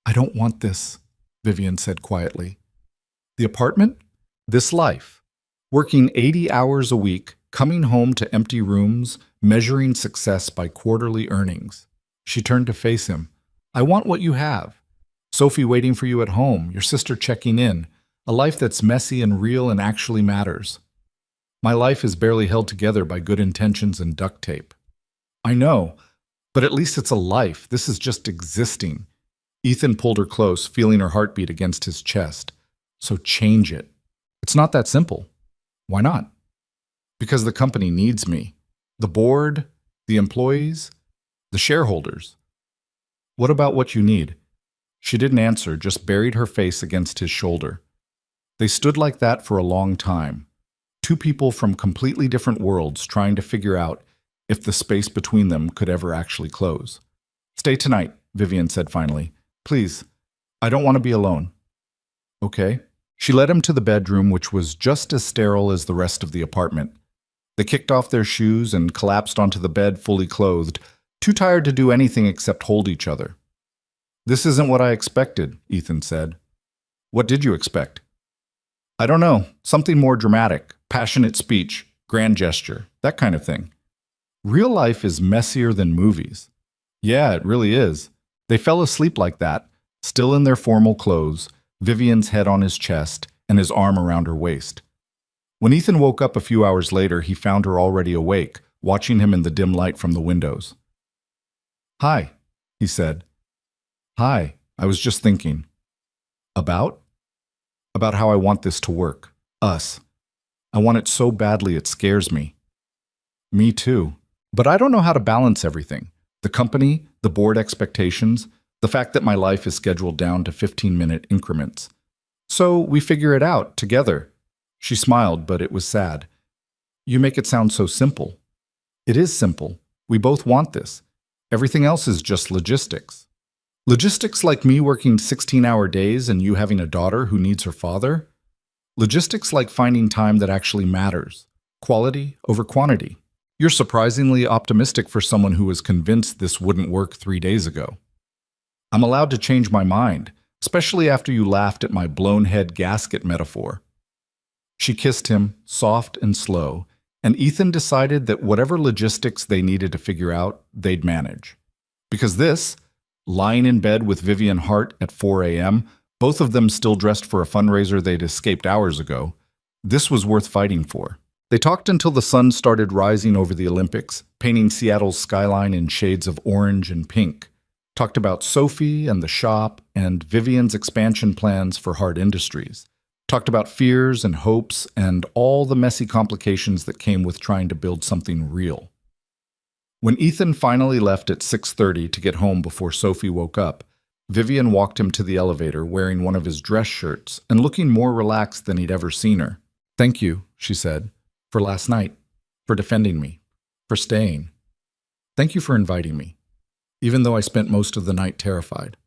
"I don't want this," Vivian said quietly. "The apartment? This life. Working 80 hours a week, coming home to empty rooms, measuring success by quarterly earnings." She turned to face him. "I want what you have. Sophie waiting for you at home, your sister checking in, a life that's messy and real and actually matters. My life is barely held together by good intentions and duct tape." "I know, but at least it's a life. This is just existing." Ethan pulled her close, feeling her heartbeat against his chest. "So change it." "It's not that simple." "Why not?" "Because the company needs me. The board, the employees, the shareholders." "What about what you need?" She didn't answer, just buried her face against his shoulder. They stood like that for a long time. Two people from completely different worlds trying to figure out if the space between them could ever actually close. "Stay tonight," Vivian said finally. "Please, I don't want to be alone." "Okay." She led him to the bedroom, which was just as sterile as the rest of the apartment. They kicked off their shoes and collapsed onto the bed fully clothed, too tired to do anything except hold each other. "This isn't what I expected," Ethan said. "What did you expect?" "I don't know. Something more dramatic, passionate speech, grand gesture, that kind of thing." "Real life is messier than movies." "Yeah, it really is." They fell asleep like that, still in their formal clothes, Vivian's head on his chest and his arm around her waist. When Ethan woke up a few hours later, he found her already awake, watching him in the dim light from the windows. "Hi," he said. "Hi, I was just thinking." "About?" "About how I want this to work. Us. I want it so badly it scares me." "Me too. But I don't know how to balance everything. The company, the board expectations, the fact that my life is scheduled down to 15-minute increments. So we figure it out together." She smiled, but it was sad. "You make it sound so simple." "It is simple. We both want this. Everything else is just logistics." "Logistics like me working 16-hour days and you having a daughter who needs her father? Logistics like finding time that actually matters. Quality over quantity." "You're surprisingly optimistic for someone who was convinced this wouldn't work 3 days ago." "I'm allowed to change my mind, especially after you laughed at my blown head gasket metaphor." She kissed him, soft and slow, and Ethan decided that whatever logistics they needed to figure out, they'd manage. Because this, lying in bed with Vivian Hart at 4 a.m., both of them still dressed for a fundraiser they'd escaped hours ago, this was worth fighting for. They talked until the sun started rising over the Olympics, painting Seattle's skyline in shades of orange and pink. Talked about Sophie and the shop and Vivian's expansion plans for Hart Industries. Talked about fears and hopes and all the messy complications that came with trying to build something real. When Ethan finally left at 6:30 to get home before Sophie woke up, Vivian walked him to the elevator wearing one of his dress shirts and looking more relaxed than he'd ever seen her. "Thank you," she said, "for last night, for defending me, for staying. Thank you for inviting me, even though I spent most of the night terrified.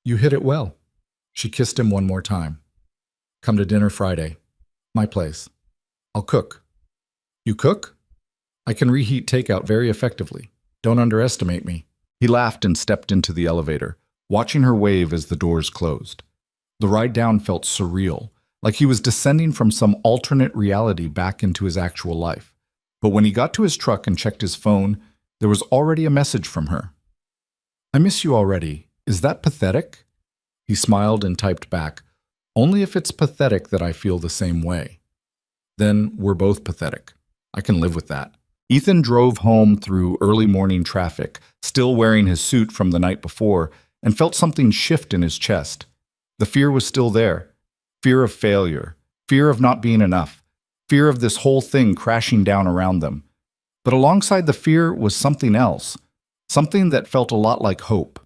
You hit it well." She kissed him one more time. "Come to dinner Friday. My place. I'll cook." "You cook?" "I can reheat takeout very effectively. Don't underestimate me." He laughed and stepped into the elevator, watching her wave as the doors closed. The ride down felt surreal, like he was descending from some alternate reality back into his actual life. But when he got to his truck and checked his phone, there was already a message from her. "I miss you already. Is that pathetic?" He smiled and typed back, "Only if it's pathetic that I feel the same way." "Then we're both pathetic. I can live with that." Ethan drove home through early morning traffic, still wearing his suit from the night before, and felt something shift in his chest. The fear was still there. Fear of failure, fear of not being enough, fear of this whole thing crashing down around them. But alongside the fear was something else, something that felt a lot like hope.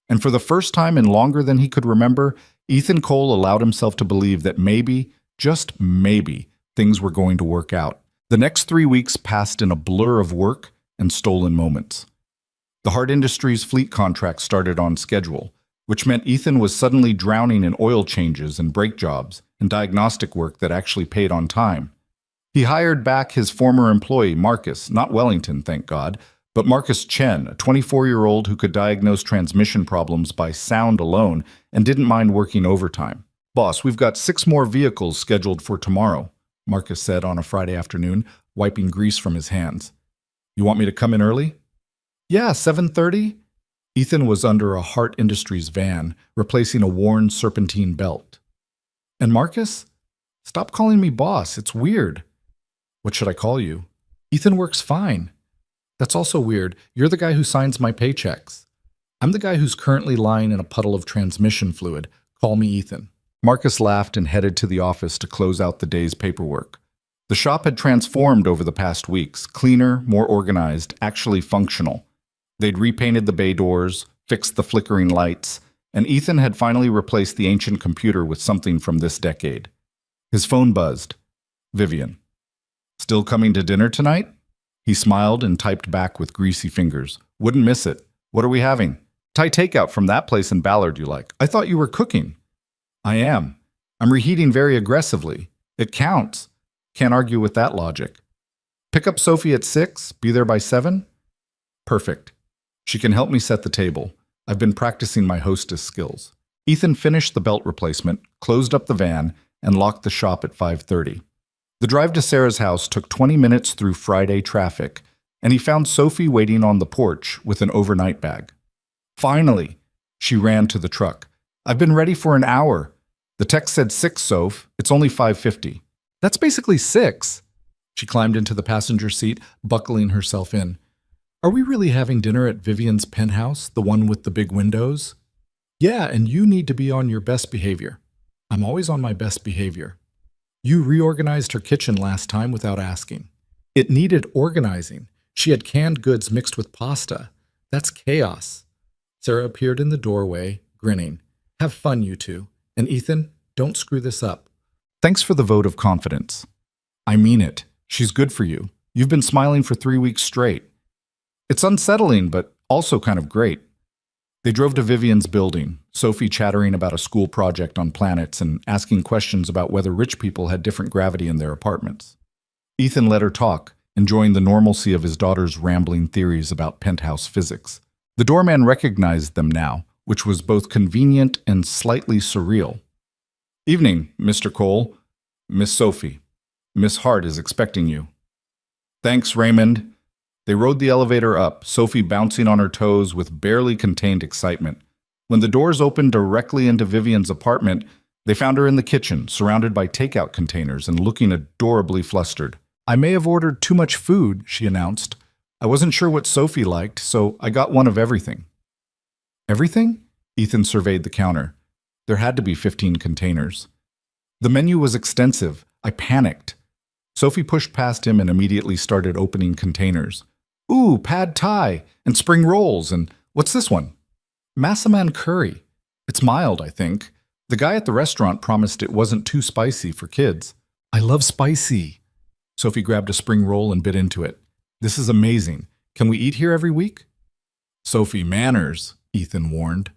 And for the first time in longer than he could remember, Ethan Cole allowed himself to believe that maybe, just maybe, things were going to work out. The next 3 weeks passed in a blur of work and stolen moments. The Hart Industries fleet contract started on schedule, which meant Ethan was suddenly drowning in oil changes and brake jobs and diagnostic work that actually paid on time. He hired back his former employee, Marcus, not Wellington, thank God, but Marcus Chen, a 24-year-old who could diagnose transmission problems by sound alone and didn't mind working overtime. "Boss, we've got 6 more vehicles scheduled for tomorrow," Marcus said on a Friday afternoon, wiping grease from his hands. "You want me to come in early?" "Yeah, 7:30? Ethan was under a Hart Industries van, replacing a worn serpentine belt. "And Marcus? Stop calling me boss, it's weird." "What should I call you?" "Ethan works fine." "That's also weird. You're the guy who signs my paychecks." "I'm the guy who's currently lying in a puddle of transmission fluid. Call me Ethan." Marcus laughed and headed to the office to close out the day's paperwork. The shop had transformed over the past weeks, cleaner, more organized, actually functional. They'd repainted the bay doors, fixed the flickering lights, and Ethan had finally replaced the ancient computer with something from this decade. His phone buzzed. Vivian. "Still coming to dinner tonight?" He smiled and typed back with greasy fingers. "Wouldn't miss it. What are we having?" "Thai takeout from that place in Ballard you like." "I thought you were cooking." "I am. I'm reheating very aggressively. It counts. Can't argue with that logic." "Pick up Sophie at 6, be there by 7? "Perfect. She can help me set the table. I've been practicing my hostess skills." Ethan finished the belt replacement, closed up the van, and locked the shop at 5:30. The drive to Sarah's house took 20 minutes through Friday traffic, and he found Sophie waiting on the porch with an overnight bag. "Finally!" She ran to the truck. "I've been ready for an hour. The text said 6, Soph. It's only 5:50. "That's basically 6. She climbed into the passenger seat, buckling herself in. "Are we really having dinner at Vivian's penthouse, the one with the big windows?" "Yeah, and you need to be on your best behavior." "I'm always on my best behavior." "You reorganized her kitchen last time without asking." "It needed organizing. She had canned goods mixed with pasta. That's chaos." Sarah appeared in the doorway, grinning. "Have fun, you two. And Ethan, don't screw this up." "Thanks for the vote of confidence." "I mean it. She's good for you. You've been smiling for 3 weeks straight." "It's unsettling, but also kind of great." They drove to Vivian's building, Sophie chattering about a school project on planets and asking questions about whether rich people had different gravity in their apartments. Ethan let her talk, enjoying the normalcy of his daughter's rambling theories about penthouse physics. The doorman recognized them now, which was both convenient and slightly surreal. "Evening, Mr. Cole. Miss Sophie. Miss Hart is expecting you." "Thanks, Raymond." They rode the elevator up, Sophie bouncing on her toes with barely contained excitement. When the doors opened directly into Vivian's apartment, they found her in the kitchen, surrounded by takeout containers and looking adorably flustered. "I may have ordered too much food," she announced. "I wasn't sure what Sophie liked, so I got one of everything." "Everything?" Ethan surveyed the counter. There had to be 15 containers. The menu was extensive. I panicked. Sophie pushed past him and immediately started opening containers. Ooh, pad thai, and spring rolls, and what's this one? Massaman curry. It's mild, I think. The guy at the restaurant promised it wasn't too spicy for kids. I love spicy. Sophie grabbed a spring roll and bit into it. This is amazing. Can we eat here every week? Sophie, manners, Ethan warned.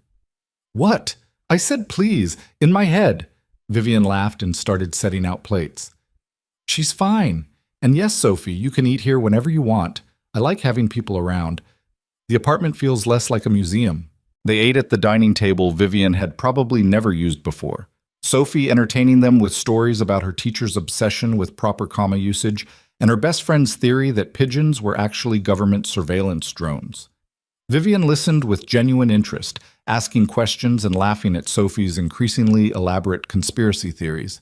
What? I said please, in my head. Vivian laughed and started setting out plates. She's fine. And yes, Sophie, you can eat here whenever you want. I like having people around. The apartment feels less like a museum. They ate at the dining table Vivian had probably never used before. Sophie entertaining them with stories about her teacher's obsession with proper comma usage and her best friend's theory that pigeons were actually government surveillance drones. Vivian listened with genuine interest, asking questions and laughing at Sophie's increasingly elaborate conspiracy theories.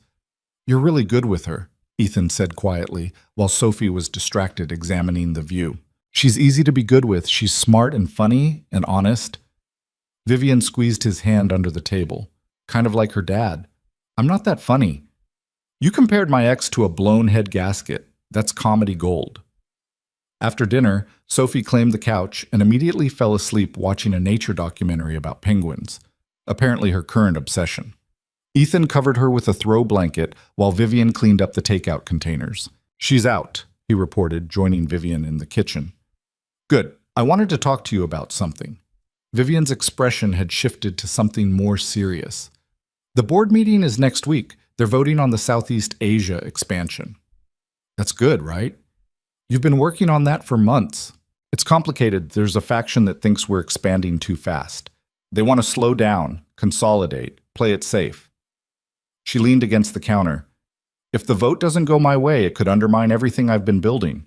You're really good with her, Ethan said quietly, while Sophie was distracted examining the view. She's easy to be good with. She's smart and funny and honest. Vivian squeezed his hand under the table, kind of like her dad. I'm not that funny. You compared my ex to a blown head gasket. That's comedy gold. After dinner, Sophie claimed the couch and immediately fell asleep watching a nature documentary about penguins, apparently her current obsession. Ethan covered her with a throw blanket while Vivian cleaned up the takeout containers. She's out, he reported, joining Vivian in the kitchen. Good. I wanted to talk to you about something. Vivian's expression had shifted to something more serious. The board meeting is next week. They're voting on the Southeast Asia expansion. That's good, right? You've been working on that for months. It's complicated. There's a faction that thinks we're expanding too fast. They want to slow down, consolidate, play it safe. She leaned against the counter. If the vote doesn't go my way, it could undermine everything I've been building.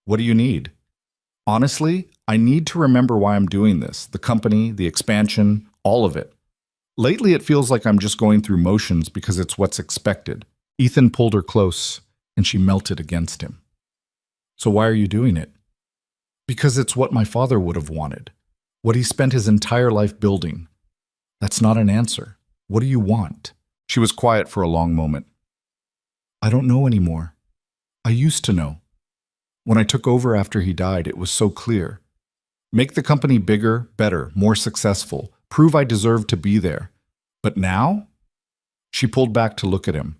What do you need? Honestly, I need to remember why I'm doing this. The company, the expansion, all of it. Lately, it feels like I'm just going through motions because it's what's expected. Ethan pulled her close, and she melted against him. So why are you doing it? Because it's what my father would have wanted. What he spent his entire life building. That's not an answer. What do you want? She was quiet for a long moment. I don't know anymore. I used to know. When I took over after he died, it was so clear. Make the company bigger, better, more successful. Prove I deserve to be there. But now? She pulled back to look at him.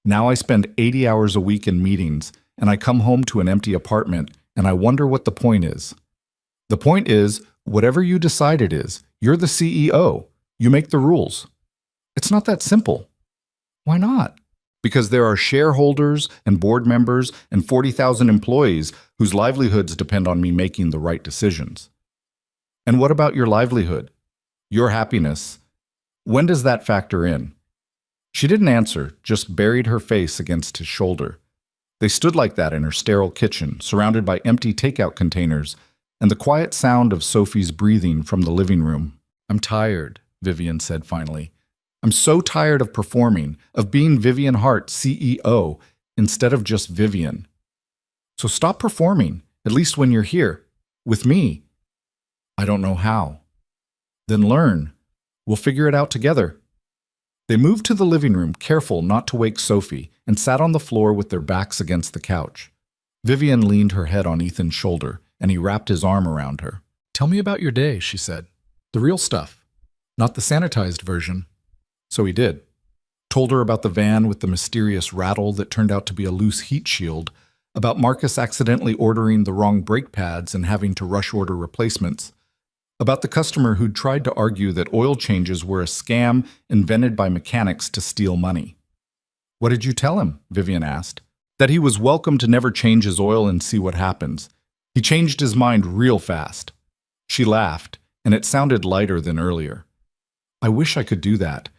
Now I spend 80 hours a week in meetings, and I come home to an empty apartment, and I wonder what the point is. The point is, whatever you decide it is, you're the CEO. You make the rules. It's not that simple. Why not? Because there are shareholders and board members and 40,000 employees whose livelihoods depend on me making the right decisions. And what about your livelihood? Your happiness? When does that factor in? She didn't answer, just buried her face against his shoulder. They stood like that in her sterile kitchen, surrounded by empty takeout containers, and the quiet sound of Sophie's breathing from the living room. I'm tired, Vivian said finally. I'm so tired of performing, of being Vivian Hart, CEO, instead of just Vivian. So stop performing, at least when you're here, with me. I don't know how. Then learn. We'll figure it out together. They moved to the living room, careful not to wake Sophie, and sat on the floor with their backs against the couch. Vivian leaned her head on Ethan's shoulder, and he wrapped his arm around her. Tell me about your day, she said. The real stuff, not the sanitized version. So he did. Told her about the van with the mysterious rattle that turned out to be a loose heat shield, about Marcus accidentally ordering the wrong brake pads and having to rush order replacements, about the customer who'd tried to argue that oil changes were a scam invented by mechanics to steal money. What did you tell him? Vivian asked. That he was welcome to never change his oil and see what happens. He changed his mind real fast. She laughed, and it sounded lighter than earlier. I wish I could do that.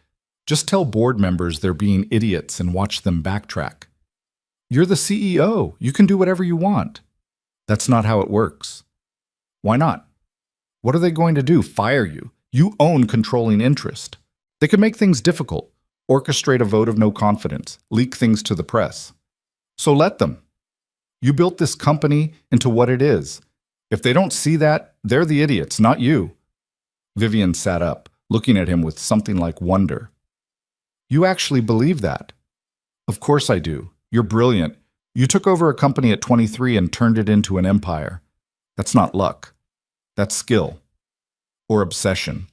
Just tell board members they're being idiots and watch them backtrack. You're the CEO. You can do whatever you want. That's not how it works. Why not? What are they going to do? Fire you? You own controlling interest. They could make things difficult, orchestrate a vote of no confidence, leak things to the press. So let them. You built this company into what it is. If they don't see that, they're the idiots, not you. Vivian sat up, looking at him with something like wonder. You actually believe that? Of course I do. You're brilliant. You took over a company at 23 and turned it into an empire. That's not luck. That's skill. Or obsession.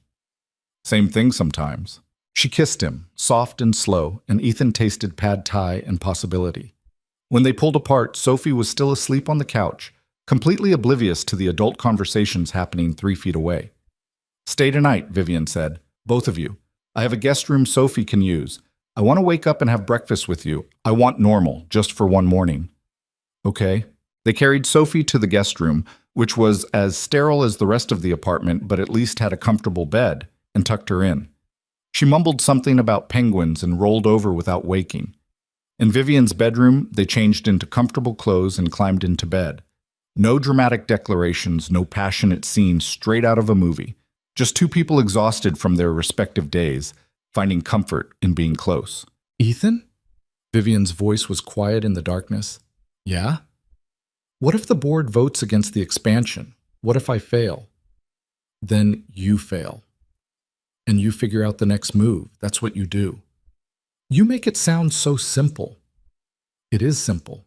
Same thing sometimes. She kissed him, soft and slow, and Ethan tasted pad thai and possibility. When they pulled apart, Sophie was still asleep on the couch, completely oblivious to the adult conversations happening 3 feet away. Stay tonight, Vivian said. Both of you. I have a guest room Sophie can use. I want to wake up and have breakfast with you. I want normal, just for one morning. Okay. They carried Sophie to the guest room, which was as sterile as the rest of the apartment, but at least had a comfortable bed, and tucked her in. She mumbled something about penguins and rolled over without waking. In Vivian's bedroom, they changed into comfortable clothes and climbed into bed. No dramatic declarations, no passionate scenes straight out of a movie. Just two people exhausted from their respective days, finding comfort in being close. Ethan? Vivian's voice was quiet in the darkness. Yeah? What if the board votes against the expansion? What if I fail? Then you fail. And you figure out the next move. That's what you do. You make it sound so simple. It is simple.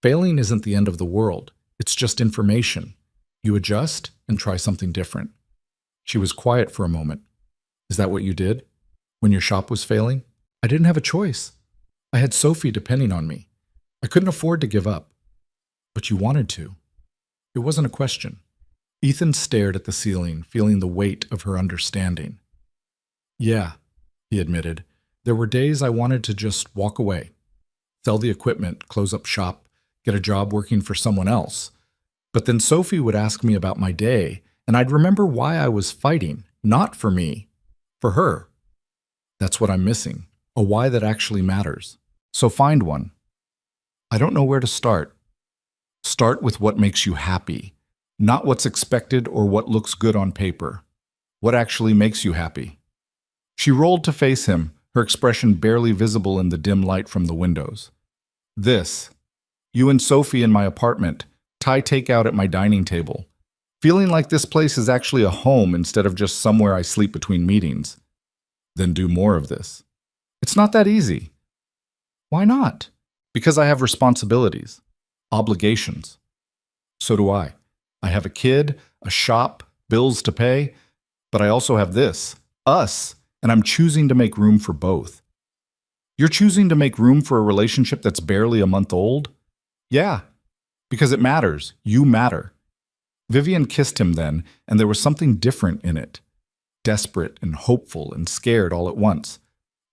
Failing isn't the end of the world. It's just information. You adjust and try something different. She was quiet for a moment. Is that what you did? When your shop was failing? I didn't have a choice. I had Sophie depending on me. I couldn't afford to give up. But you wanted to. It wasn't a question. Ethan stared at the ceiling, feeling the weight of her understanding. Yeah, he admitted. There were days I wanted to just walk away. Sell the equipment, close up shop, get a job working for someone else. But then Sophie would ask me about my day, and I'd remember why I was fighting, not for me, for her. That's what I'm missing, a why that actually matters. So find one. I don't know where to start. Start with what makes you happy, not what's expected or what looks good on paper. What actually makes you happy? She rolled to face him, her expression barely visible in the dim light from the windows. This. You and Sophie in my apartment, Thai takeout at my dining table. Feeling like this place is actually a home instead of just somewhere I sleep between meetings. Then do more of this. It's not that easy. Why not? Because I have responsibilities, obligations. So do I. I have a kid, a shop, bills to pay, but I also have this, us, and I'm choosing to make room for both. You're choosing to make room for a relationship that's barely a month old? Yeah, because it matters. You matter. Vivian kissed him then, and there was something different in it. Desperate and hopeful and scared all at once.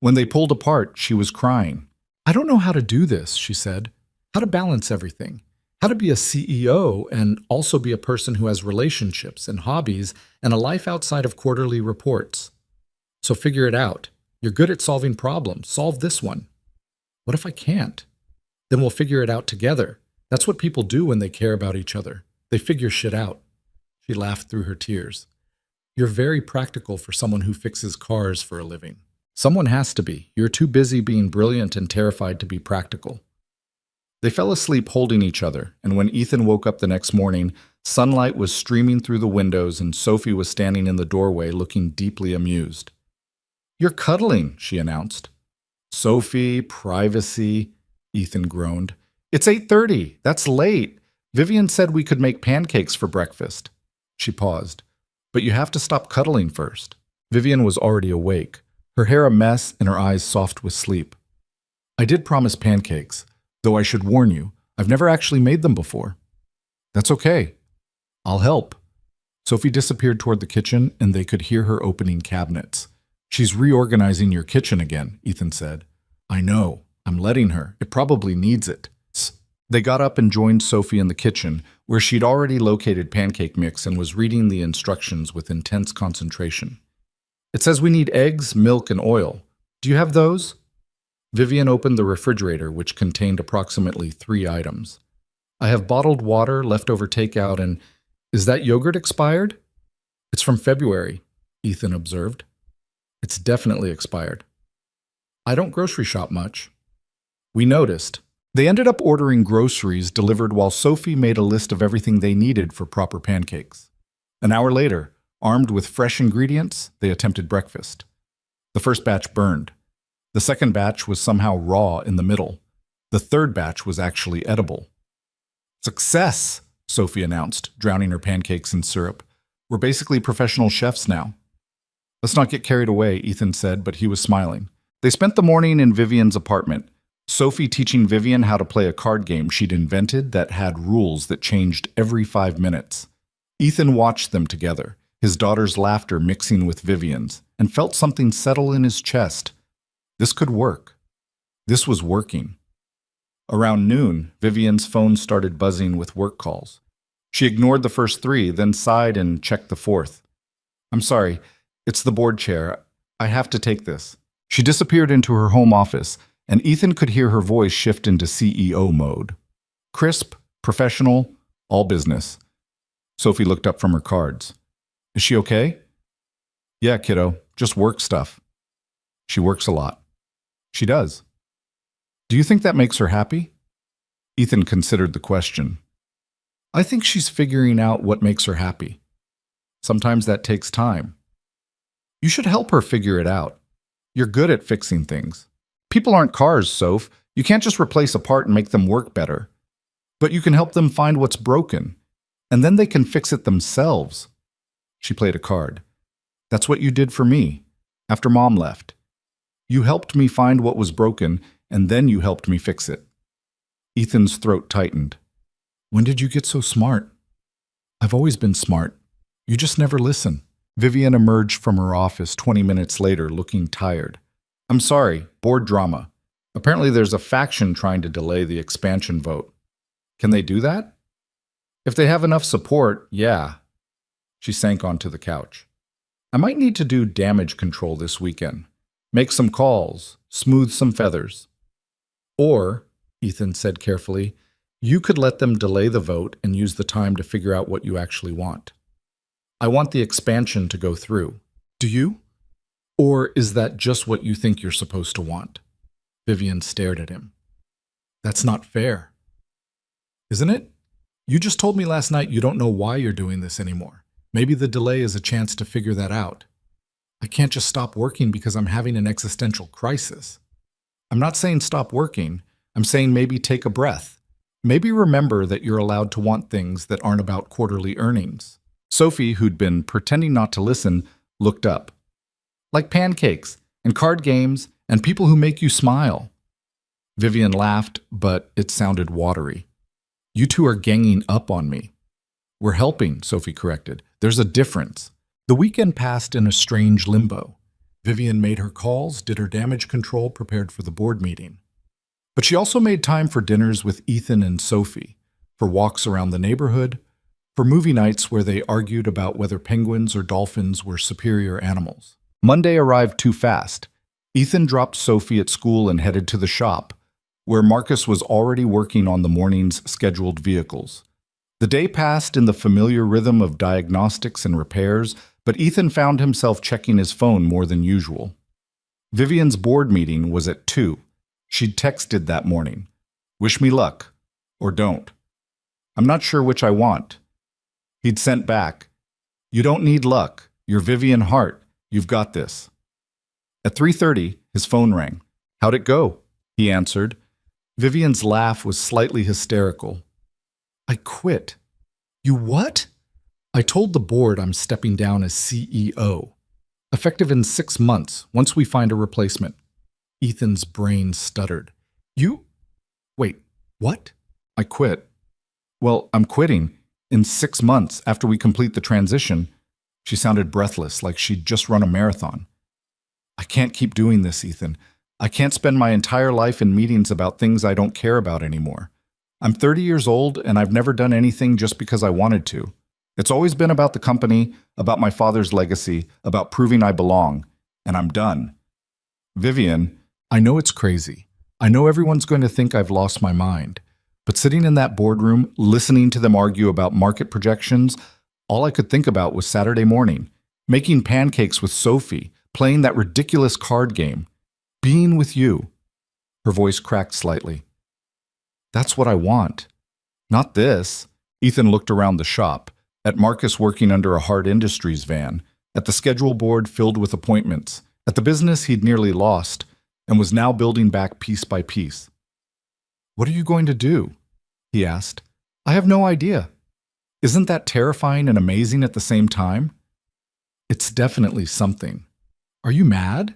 When they pulled apart, she was crying. I don't know how to do this, she said. How to balance everything. How to be a CEO and also be a person who has relationships and hobbies and a life outside of quarterly reports. So figure it out. You're good at solving problems. Solve this one. What if I can't? Then we'll figure it out together. That's what people do when they care about each other. They figure shit out. She laughed through her tears. You're very practical for someone who fixes cars for a living. Someone has to be. You're too busy being brilliant and terrified to be practical. They fell asleep holding each other, and when Ethan woke up the next morning, sunlight was streaming through the windows and Sophie was standing in the doorway looking deeply amused. You're cuddling, she announced. Sophie, privacy, Ethan groaned. It's 8:30. That's late. Vivian said we could make pancakes for breakfast. She paused. But you have to stop cuddling first. Vivian was already awake, her hair a mess and her eyes soft with sleep. I did promise pancakes, though I should warn you, I've never actually made them before. That's okay. I'll help. Sophie disappeared toward the kitchen and they could hear her opening cabinets. She's reorganizing your kitchen again, Ethan said. I know. I'm letting her. It probably needs it. They got up and joined Sophie in the kitchen, where she'd already located pancake mix and was reading the instructions with intense concentration. It says we need eggs, milk, and oil. Do you have those? Vivian opened the refrigerator, which contained approximately 3 items. I have bottled water, leftover takeout, and is that yogurt expired? It's from February, Ethan observed. It's definitely expired. I don't grocery shop much. We noticed. They ended up ordering groceries delivered while Sophie made a list of everything they needed for proper pancakes. An hour later, armed with fresh ingredients, they attempted breakfast. The first batch burned. The second batch was somehow raw in the middle. The third batch was actually edible. Success, Sophie announced, drowning her pancakes in syrup. We're basically professional chefs now. Let's not get carried away, Ethan said, but he was smiling. They spent the morning in Vivian's apartment, Sophie teaching Vivian how to play a card game she'd invented that had rules that changed every 5 minutes. Ethan watched them together, his daughter's laughter mixing with Vivian's, and felt something settle in his chest. This could work. This was working. Around noon, Vivian's phone started buzzing with work calls. She ignored the first 3, then sighed and checked the 4th. I'm sorry, it's the board chair. I have to take this. She disappeared into her home office, and Ethan could hear her voice shift into CEO mode. Crisp, professional, all business. Sophie looked up from her cards. Is she okay? Yeah, kiddo, just work stuff. She works a lot. She does. Do you think that makes her happy? Ethan considered the question. I think she's figuring out what makes her happy. Sometimes that takes time. You should help her figure it out. You're good at fixing things. People aren't cars, Soph. You can't just replace a part and make them work better. But you can help them find what's broken, and then they can fix it themselves. She played a card. That's what you did for me, after Mom left. You helped me find what was broken, and then you helped me fix it. Ethan's throat tightened. When did you get so smart? I've always been smart. You just never listen. Vivian emerged from her office 20 minutes later, looking tired. I'm sorry, board drama. Apparently there's a faction trying to delay the expansion vote. Can they do that? If they have enough support, yeah. She sank onto the couch. I might need to do damage control this weekend. Make some calls, smooth some feathers. Or, Ethan said carefully, you could let them delay the vote and use the time to figure out what you actually want. I want the expansion to go through. Do you? Or is that just what you think you're supposed to want? Vivian stared at him. That's not fair. Isn't it? You just told me last night you don't know why you're doing this anymore. Maybe the delay is a chance to figure that out. I can't just stop working because I'm having an existential crisis. I'm not saying stop working. I'm saying maybe take a breath. Maybe remember that you're allowed to want things that aren't about quarterly earnings. Sophie, who'd been pretending not to listen, looked up. Like pancakes and card games and people who make you smile. Vivian laughed, but it sounded watery. You two are ganging up on me. We're helping, Sophie corrected. There's a difference. The weekend passed in a strange limbo. Vivian made her calls, did her damage control, prepared for the board meeting. But she also made time for dinners with Ethan and Sophie, for walks around the neighborhood, for movie nights where they argued about whether penguins or dolphins were superior animals. Monday arrived too fast. Ethan dropped Sophie at school and headed to the shop, where Marcus was already working on the morning's scheduled vehicles. The day passed in the familiar rhythm of diagnostics and repairs, but Ethan found himself checking his phone more than usual. Vivian's board meeting was at 2. She'd texted that morning, "Wish me luck," or "Don't. I'm not sure which I want." He'd sent back, "You don't need luck. You're Vivian Hart. You've got this." At 3:30, his phone rang. "How'd it go?" he answered. Vivian's laugh was slightly hysterical. "I quit." "You what?" "I told the board I'm stepping down as CEO. Effective in 6 months, once we find a replacement." Ethan's brain stuttered. "You? Wait, what?" "I quit." "Well, I'm quitting. In 6 months, after we complete the transition." She sounded breathless, like she'd just run a marathon. "I can't keep doing this, Ethan. I can't spend my entire life in meetings about things I don't care about anymore. I'm 30 years old, and I've never done anything just because I wanted to. It's always been about the company, about my father's legacy, about proving I belong, and I'm done." "Vivian, I know it's crazy. I know everyone's going to think I've lost my mind. But sitting in that boardroom, listening to them argue about market projections, all I could think about was Saturday morning, making pancakes with Sophie, playing that ridiculous card game, being with you." Her voice cracked slightly. "That's what I want. Not this." Ethan looked around the shop, at Marcus working under a Hart Industries van, at the schedule board filled with appointments, at the business he'd nearly lost, and was now building back piece by piece. "What are you going to do?" he asked. "I have no idea." "Isn't that terrifying and amazing at the same time?" "It's definitely something." "Are you mad?"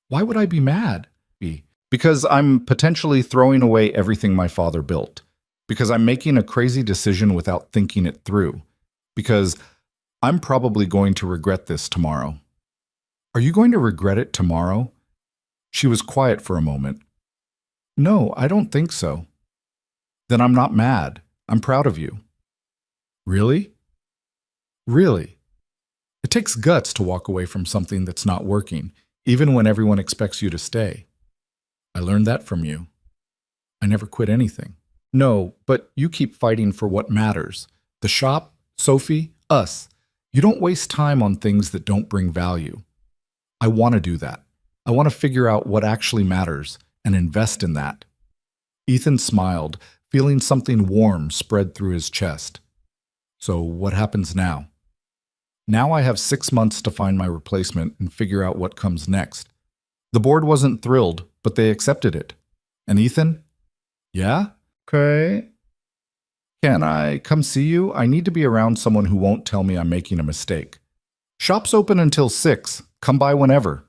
"Why would I be mad?" "Because I'm potentially throwing away everything my father built. Because I'm making a crazy decision without thinking it through. Because I'm probably going to regret this tomorrow." "Are you going to regret it tomorrow?" She was quiet for a moment. "No, I don't think so." "Then I'm not mad. I'm proud of you." "Really?" "Really. It takes guts to walk away from something that's not working, even when everyone expects you to stay. I learned that from you. I never quit anything." "No, but you keep fighting for what matters. The shop, Sophie, us. You don't waste time on things that don't bring value." "I want to do that. I want to figure out what actually matters and invest in that." Ethan smiled, feeling something warm spread through his chest. "So what happens now?" "Now I have 6 months to find my replacement and figure out what comes next." The board wasn't thrilled, but they accepted it. "And Ethan?" "Yeah? Okay. Can I come see you? I need to be around someone who won't tell me I'm making a mistake." "Shop's open until 6. Come by whenever."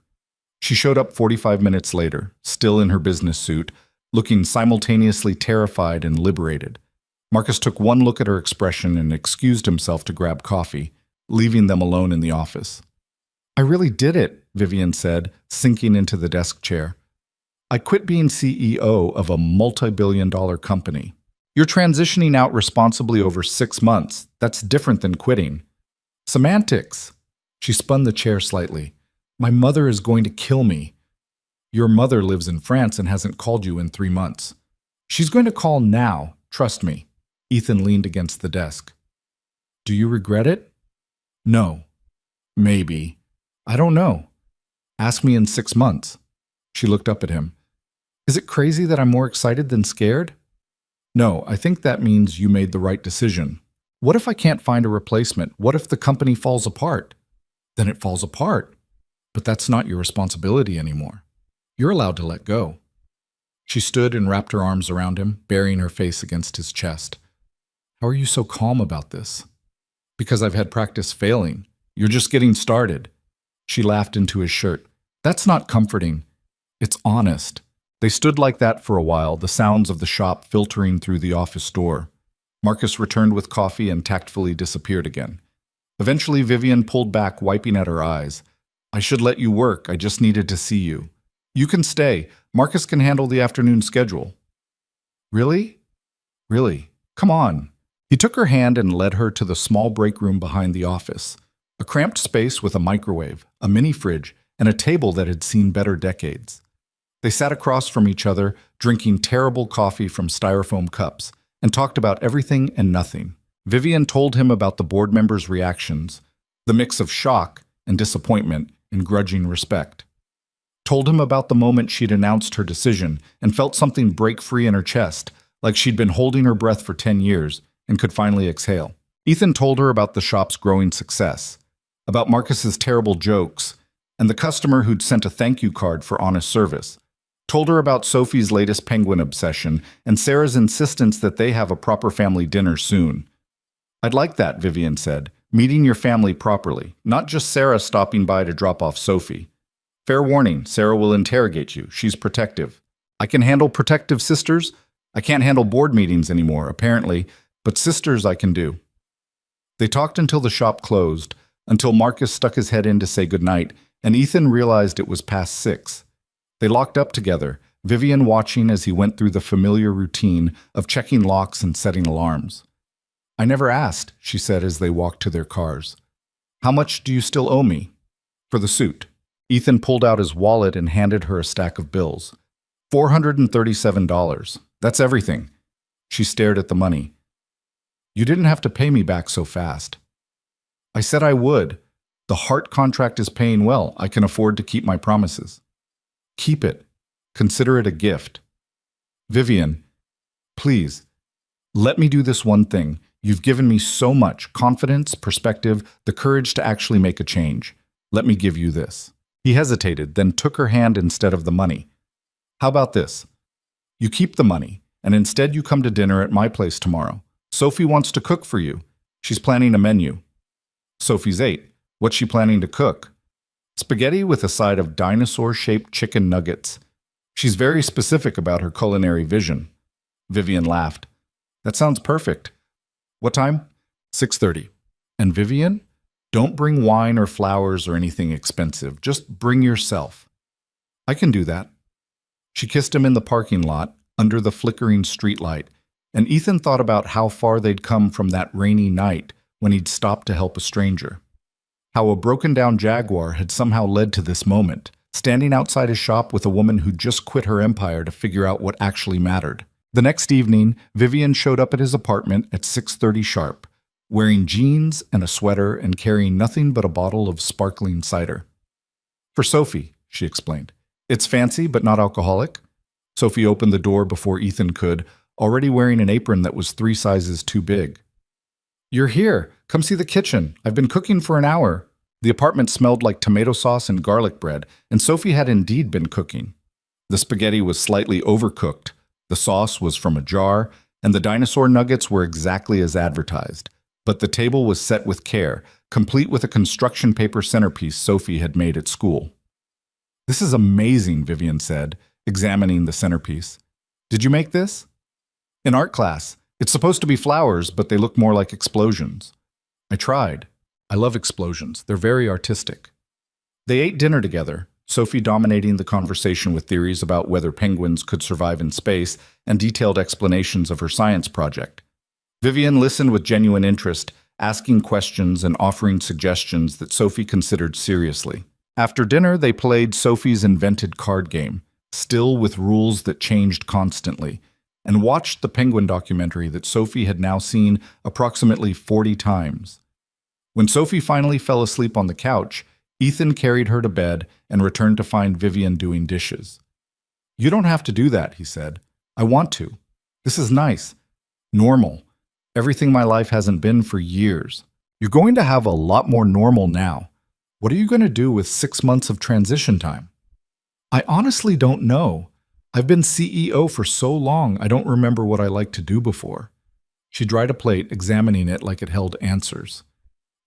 She showed up 45 minutes later, still in her business suit, looking simultaneously terrified and liberated. Marcus took one look at her expression and excused himself to grab coffee, leaving them alone in the office. "I really did it," Vivian said, sinking into the desk chair. "I quit being CEO of a multi-billion-dollar company." "You're transitioning out responsibly over 6 months. That's different than quitting." "Semantics." She spun the chair slightly. "My mother is going to kill me." "Your mother lives in France and hasn't called you in 3 months." "She's going to call now, trust me." Ethan leaned against the desk. "Do you regret it?" "No. Maybe. I don't know. Ask me in 6 months." She looked up at him. "Is it crazy that I'm more excited than scared?" "No, I think that means you made the right decision." "What if I can't find a replacement? What if the company falls apart?" "Then it falls apart. But that's not your responsibility anymore. You're allowed to let go." She stood and wrapped her arms around him, burying her face against his chest. "How are you so calm about this?" "Because I've had practice failing. You're just getting started." She laughed into his shirt. "That's not comforting. It's honest." They stood like that for a while, the sounds of the shop filtering through the office door. Marcus returned with coffee and tactfully disappeared again. Eventually, Vivian pulled back, wiping at her eyes. "I should let you work. I just needed to see you." "You can stay. Marcus can handle the afternoon schedule." "Really?" "Really. Come on." He took her hand and led her to the small break room behind the office. A cramped space with a microwave, a mini fridge, and a table that had seen better decades. They sat across from each other, drinking terrible coffee from styrofoam cups, and talked about everything and nothing. Vivian told him about the board members' reactions, the mix of shock and disappointment and grudging respect. Told him about the moment she'd announced her decision and felt something break free in her chest, like she'd been holding her breath for 10 years and could finally exhale. Ethan told her about the shop's growing success, about Marcus's terrible jokes, and the customer who'd sent a thank you card for honest service. Told her about Sophie's latest penguin obsession and Sarah's insistence that they have a proper family dinner soon. "I'd like that," Vivian said, "meeting your family properly, not just Sarah stopping by to drop off Sophie. Fair warning, Sarah will interrogate you. She's protective. I can handle protective sisters. I can't handle board meetings anymore, apparently, but sisters I can do." They talked until the shop closed, until Marcus stuck his head in to say goodnight, and Ethan realized it was past 6. They locked up together, Vivian watching as he went through the familiar routine of checking locks and setting alarms. "I never asked," she said as they walked to their cars. "How much do you still owe me?" "For the suit." Ethan pulled out his wallet and handed her a stack of bills. $437. That's everything." She stared at the money. "You didn't have to pay me back so fast." "I said I would. The Heart contract is paying well. I can afford to keep my promises." "Keep it. Consider it a gift." "Vivian, please, let me do this one thing. You've given me so much confidence, perspective, the courage to actually make a change. Let me give you this." He hesitated, then took her hand instead of the money. How about this? You keep the money, and instead you come to dinner at my place tomorrow. Sophie wants to cook for you. She's planning a menu. Sophie's 8. What's she planning to cook? Spaghetti with a side of dinosaur-shaped chicken nuggets. She's very specific about her culinary vision. Vivian laughed. That sounds perfect. What time? 6:30. And Vivian? Don't bring wine or flowers or anything expensive. Just bring yourself. I can do that. She kissed him in the parking lot, under the flickering streetlight, and Ethan thought about how far they'd come from that rainy night when he'd stopped to help a stranger. How a broken-down Jaguar had somehow led to this moment, standing outside his shop with a woman who'd just quit her empire to figure out what actually mattered. The next evening, Vivian showed up at his apartment at 6:30 sharp, wearing jeans and a sweater and carrying nothing but a bottle of sparkling cider. For Sophie, she explained. It's fancy but not alcoholic. Sophie opened the door before Ethan could, already wearing an apron that was 3 sizes too big. You're here. Come see the kitchen. I've been cooking for an hour. The apartment smelled like tomato sauce and garlic bread, and Sophie had indeed been cooking. The spaghetti was slightly overcooked, the sauce was from a jar, and the dinosaur nuggets were exactly as advertised. But the table was set with care, complete with a construction paper centerpiece Sophie had made at school. This is amazing, Vivian said, examining the centerpiece. Did you make this? In art class. It's supposed to be flowers, but they look more like explosions. I tried. I love explosions. They're very artistic. They ate dinner together, Sophie dominating the conversation with theories about whether penguins could survive in space and detailed explanations of her science project. Vivian listened with genuine interest, asking questions and offering suggestions that Sophie considered seriously. After dinner, they played Sophie's invented card game, still with rules that changed constantly, and watched the penguin documentary that Sophie had now seen approximately 40 times. When Sophie finally fell asleep on the couch, Ethan carried her to bed and returned to find Vivian doing dishes. You don't have to do that, he said. I want to. This is nice. Normal. Everything my life hasn't been for years. You're going to have a lot more normal now. What are you going to do with 6 months of transition time? I honestly don't know. I've been CEO for so long, I don't remember what I liked to do before. She dried a plate, examining it like it held answers.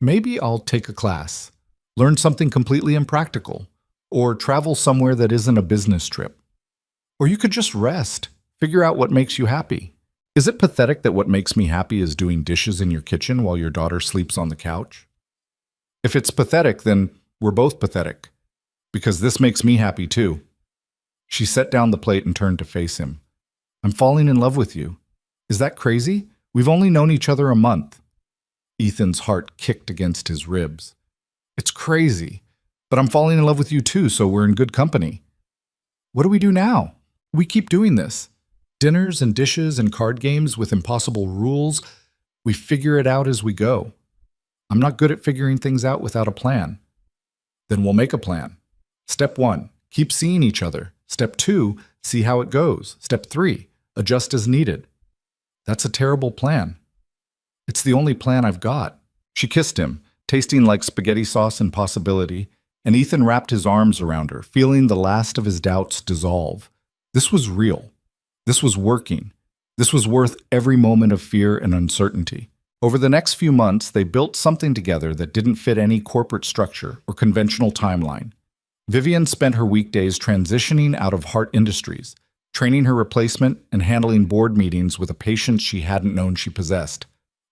Maybe I'll take a class, learn something completely impractical, or travel somewhere that isn't a business trip. Or you could just rest, figure out what makes you happy. Is it pathetic that what makes me happy is doing dishes in your kitchen while your daughter sleeps on the couch? If it's pathetic, then we're both pathetic, because this makes me happy too. She set down the plate and turned to face him. I'm falling in love with you. Is that crazy? We've only known each other a month. Ethan's heart kicked against his ribs. It's crazy, but I'm falling in love with you too, so we're in good company. What do we do now? We keep doing this. Dinners and dishes and card games with impossible rules. We figure it out as we go. I'm not good at figuring things out without a plan. Then we'll make a plan. Step 1, keep seeing each other. Step 2, see how it goes. Step 3, adjust as needed. That's a terrible plan. It's the only plan I've got. She kissed him, tasting like spaghetti sauce and possibility, and Ethan wrapped his arms around her, feeling the last of his doubts dissolve. This was real. This was working. This was worth every moment of fear and uncertainty. Over the next few months, they built something together that didn't fit any corporate structure or conventional timeline. Vivian spent her weekdays transitioning out of Heart Industries, training her replacement and handling board meetings with a patience she hadn't known she possessed.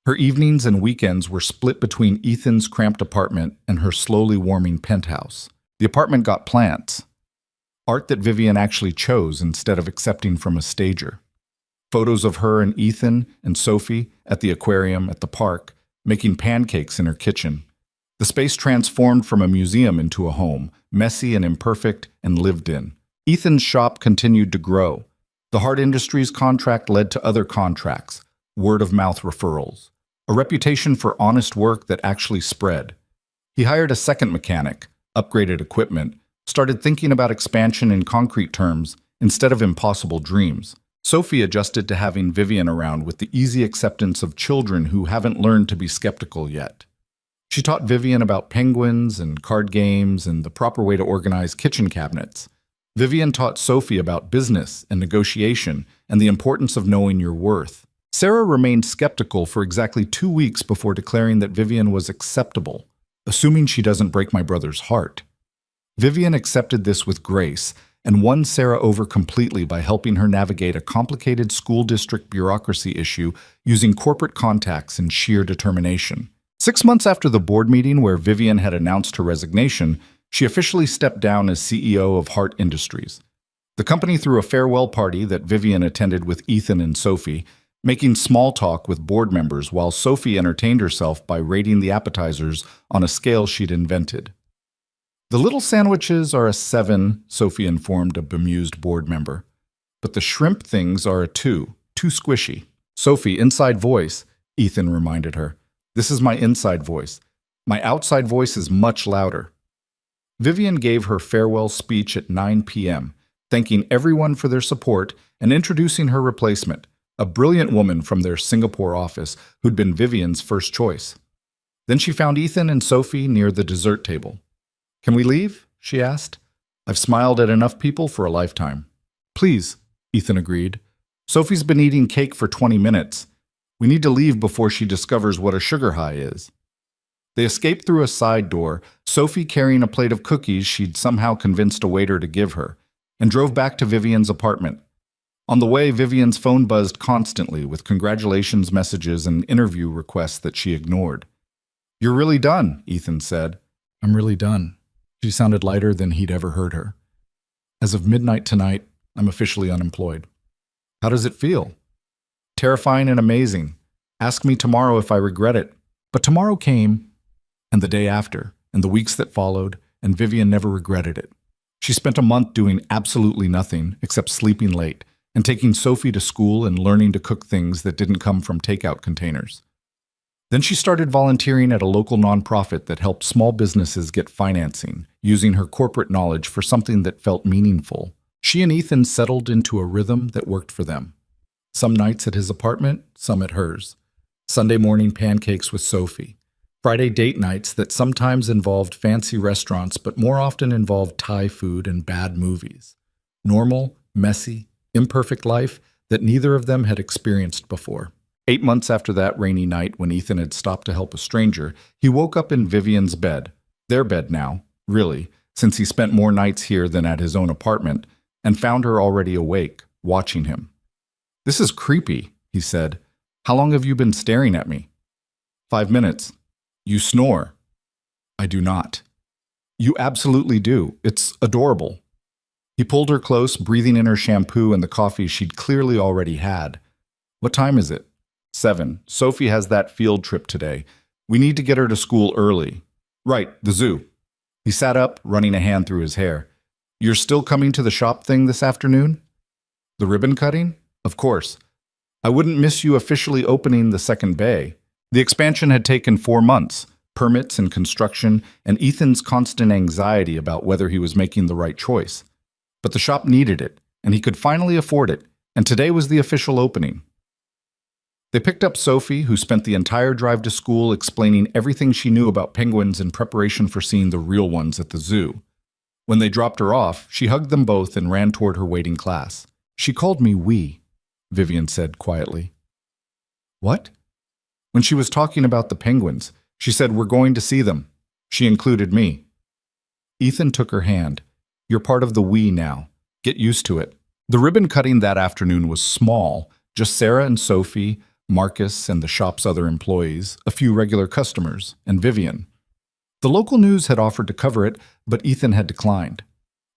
Her evenings and weekends were split between Ethan's cramped apartment and her slowly warming penthouse. The apartment got plants, art that Vivian actually chose instead of accepting from a stager. Photos of her and Ethan and Sophie at the aquarium at the park, making pancakes in her kitchen. The space transformed from a museum into a home, messy and imperfect and lived in. Ethan's shop continued to grow. The Heart Industries contract led to other contracts, word-of-mouth referrals, a reputation for honest work that actually spread. He hired a second mechanic, upgraded equipment, started thinking about expansion in concrete terms instead of impossible dreams. Sophie adjusted to having Vivian around with the easy acceptance of children who haven't learned to be skeptical yet. She taught Vivian about penguins and card games and the proper way to organize kitchen cabinets. Vivian taught Sophie about business and negotiation and the importance of knowing your worth. Sarah remained skeptical for exactly 2 weeks before declaring that Vivian was acceptable, assuming she doesn't break my brother's heart. Vivian accepted this with grace and won Sarah over completely by helping her navigate a complicated school district bureaucracy issue using corporate contacts and sheer determination. 6 months after the board meeting where Vivian had announced her resignation, she officially stepped down as CEO of Hart Industries. The company threw a farewell party that Vivian attended with Ethan and Sophie, making small talk with board members while Sophie entertained herself by rating the appetizers on a scale she'd invented. "The little sandwiches are a 7, Sophie informed a bemused board member. "But the shrimp things are a 2, too squishy." "Sophie, inside voice," Ethan reminded her. "This is my inside voice. My outside voice is much louder." Vivian gave her farewell speech at 9 p.m., thanking everyone for their support and introducing her replacement, a brilliant woman from their Singapore office who'd been Vivian's first choice. Then she found Ethan and Sophie near the dessert table. "Can we leave?" she asked. "I've smiled at enough people for a lifetime." "Please," Ethan agreed. "Sophie's been eating cake for 20 minutes. We need to leave before she discovers what a sugar high is." They escaped through a side door, Sophie carrying a plate of cookies she'd somehow convinced a waiter to give her, and drove back to Vivian's apartment. On the way, Vivian's phone buzzed constantly with congratulations messages and interview requests that she ignored. "You're really done," Ethan said. "I'm really done." She sounded lighter than he'd ever heard her. "As of midnight tonight, I'm officially unemployed." "How does it feel?" "Terrifying and amazing. Ask me tomorrow if I regret it." But tomorrow came, and the day after, and the weeks that followed, and Vivian never regretted it. She spent a month doing absolutely nothing except sleeping late and taking Sophie to school and learning to cook things that didn't come from takeout containers. Then she started volunteering at a local nonprofit that helped small businesses get financing, using her corporate knowledge for something that felt meaningful. She and Ethan settled into a rhythm that worked for them. Some nights at his apartment, some at hers. Sunday morning pancakes with Sophie. Friday date nights that sometimes involved fancy restaurants but more often involved Thai food and bad movies. Normal, messy, imperfect life that neither of them had experienced before. 8 months after that rainy night when Ethan had stopped to help a stranger, he woke up in Vivian's bed. Their bed now, really, since he spent more nights here than at his own apartment, and found her already awake, watching him. "This is creepy," he said. "How long have you been staring at me?" 5 minutes. "You snore." "I do not." "You absolutely do. It's adorable." He pulled her close, breathing in her shampoo and the coffee she'd clearly already had. "What time is it?" 7. "Sophie has that field trip today. We need to get her to school early." "Right, the zoo." He sat up, running a hand through his hair. "You're still coming to the shop thing this afternoon?" "The ribbon cutting?" "Of course. I wouldn't miss you officially opening the second bay." The expansion had taken 4 months, permits and construction, and Ethan's constant anxiety about whether he was making the right choice. But the shop needed it, and he could finally afford it, and today was the official opening. They picked up Sophie, who spent the entire drive to school explaining everything she knew about penguins in preparation for seeing the real ones at the zoo. When they dropped her off, she hugged them both and ran toward her waiting class. "She called me we," Vivian said quietly. "What?" "When she was talking about the penguins, she said we're going to see them. She included me." Ethan took her hand. "You're part of the we now. Get used to it." The ribbon cutting that afternoon was small, just Sarah and Sophie, Marcus and the shop's other employees, a few regular customers, and Vivian. The local news had offered to cover it, but Ethan had declined.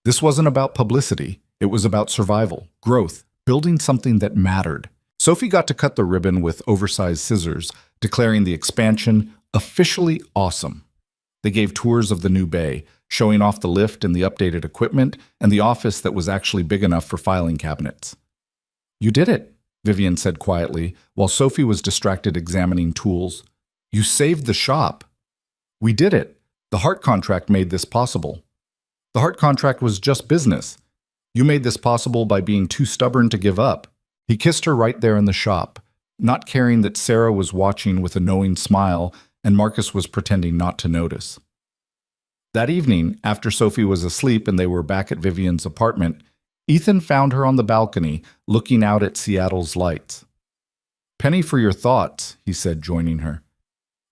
This wasn't about publicity. It was about survival, growth, building something that mattered. Sophie got to cut the ribbon with oversized scissors, declaring the expansion officially awesome. They gave tours of the new bay, showing off the lift and the updated equipment and the office that was actually big enough for filing cabinets. "You did it," Vivian said quietly, while Sophie was distracted examining tools. "You saved the shop." "We did it. The Hart contract made this possible." "The Hart contract was just business. You made this possible by being too stubborn to give up." He kissed her right there in the shop, not caring that Sarah was watching with a knowing smile and Marcus was pretending not to notice. That evening, after Sophie was asleep and they were back at Vivian's apartment, Ethan found her on the balcony, looking out at Seattle's lights. "Penny for your thoughts," he said, joining her.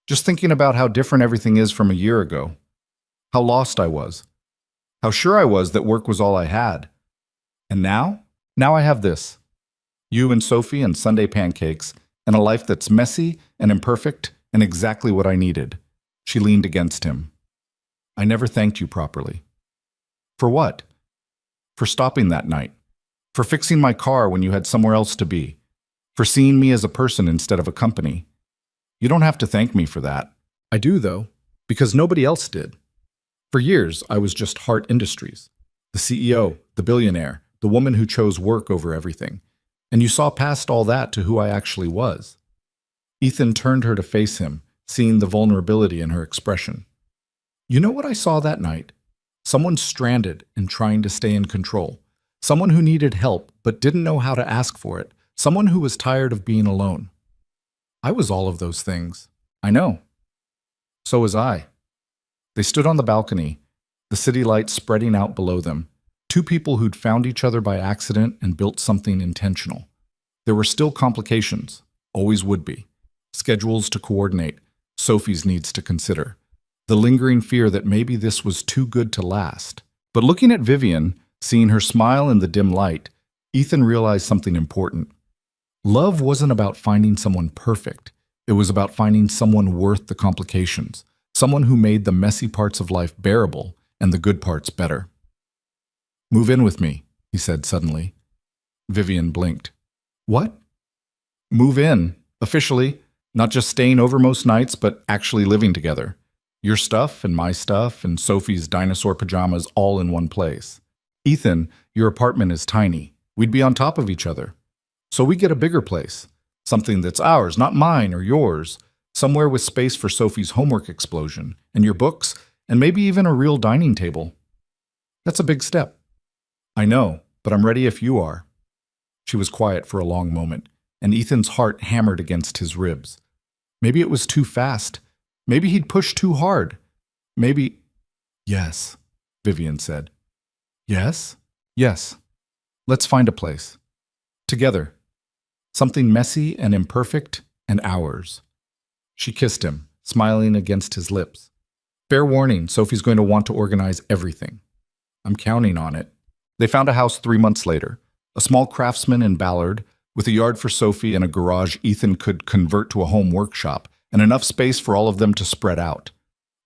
"Just thinking about how different everything is from a year ago. How lost I was. How sure I was that work was all I had. And now? Now I have this. You and Sophie and Sunday pancakes, and a life that's messy and imperfect and exactly what I needed." She leaned against him. "I never thanked you properly." "For what?" "For stopping that night. For fixing my car when you had somewhere else to be. For seeing me as a person instead of a company. You don't have to thank me for that." "I do, though, because nobody else did. For years, I was just Hart Industries. The CEO, the billionaire, the woman who chose work over everything. And you saw past all that to who I actually was." Ethan turned her to face him, seeing the vulnerability in her expression. "You know what I saw that night? Someone stranded and trying to stay in control. Someone who needed help but didn't know how to ask for it. Someone who was tired of being alone. I was all of those things. I know. So was I." They stood on the balcony, the city lights spreading out below them. Two people who'd found each other by accident and built something intentional. There were still complications, always would be. Schedules to coordinate, Sophie's needs to consider. The lingering fear that maybe this was too good to last. But looking at Vivian, seeing her smile in the dim light, Ethan realized something important. Love wasn't about finding someone perfect. It was about finding someone worth the complications. Someone who made the messy parts of life bearable and the good parts better. "Move in with me," he said suddenly. Vivian blinked. "What?" "Move in, officially. Not just staying over most nights, but actually living together. Your stuff and my stuff and Sophie's dinosaur pajamas all in one place. Ethan, your apartment is tiny. We'd be on top of each other. So we get a bigger place. Something that's ours, not mine or yours. Somewhere with space for Sophie's homework explosion, and your books, and maybe even a real dining table. That's a big step." "I know, but I'm ready if you are." She was quiet for a long moment, and Ethan's heart hammered against his ribs. Maybe it was too fast. Maybe he'd pushed too hard. Maybe... "Yes," Vivian said. "Yes?" "Yes. Let's find a place. Together. Something messy and imperfect and ours." She kissed him, smiling against his lips. "Fair warning, Sophie's going to want to organize everything." "I'm counting on it." They found a house 3 months later, a small craftsman in Ballard, with a yard for Sophie and a garage Ethan could convert to a home workshop, and enough space for all of them to spread out.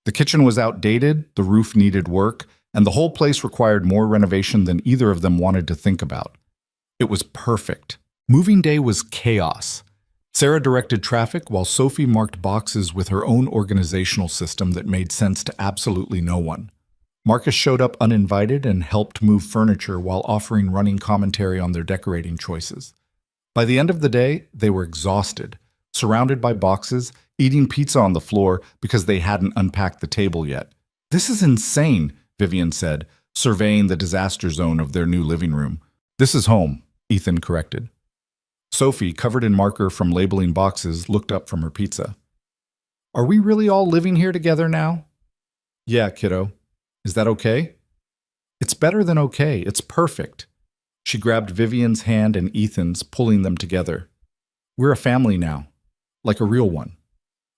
The kitchen was outdated, the roof needed work, and the whole place required more renovation than either of them wanted to think about. It was perfect. Moving day was chaos. Sarah directed traffic while Sophie marked boxes with her own organizational system that made sense to absolutely no one. Marcus showed up uninvited and helped move furniture while offering running commentary on their decorating choices. By the end of the day, they were exhausted, surrounded by boxes, eating pizza on the floor because they hadn't unpacked the table yet. "This is insane," Vivian said, surveying the disaster zone of their new living room. "This is home," Ethan corrected. Sophie, covered in marker from labeling boxes, looked up from her pizza. "Are we really all living here together now?" "Yeah, kiddo. Is that okay?" "It's better than okay. It's perfect." She grabbed Vivian's hand and Ethan's, pulling them together. "We're a family now. Like a real one."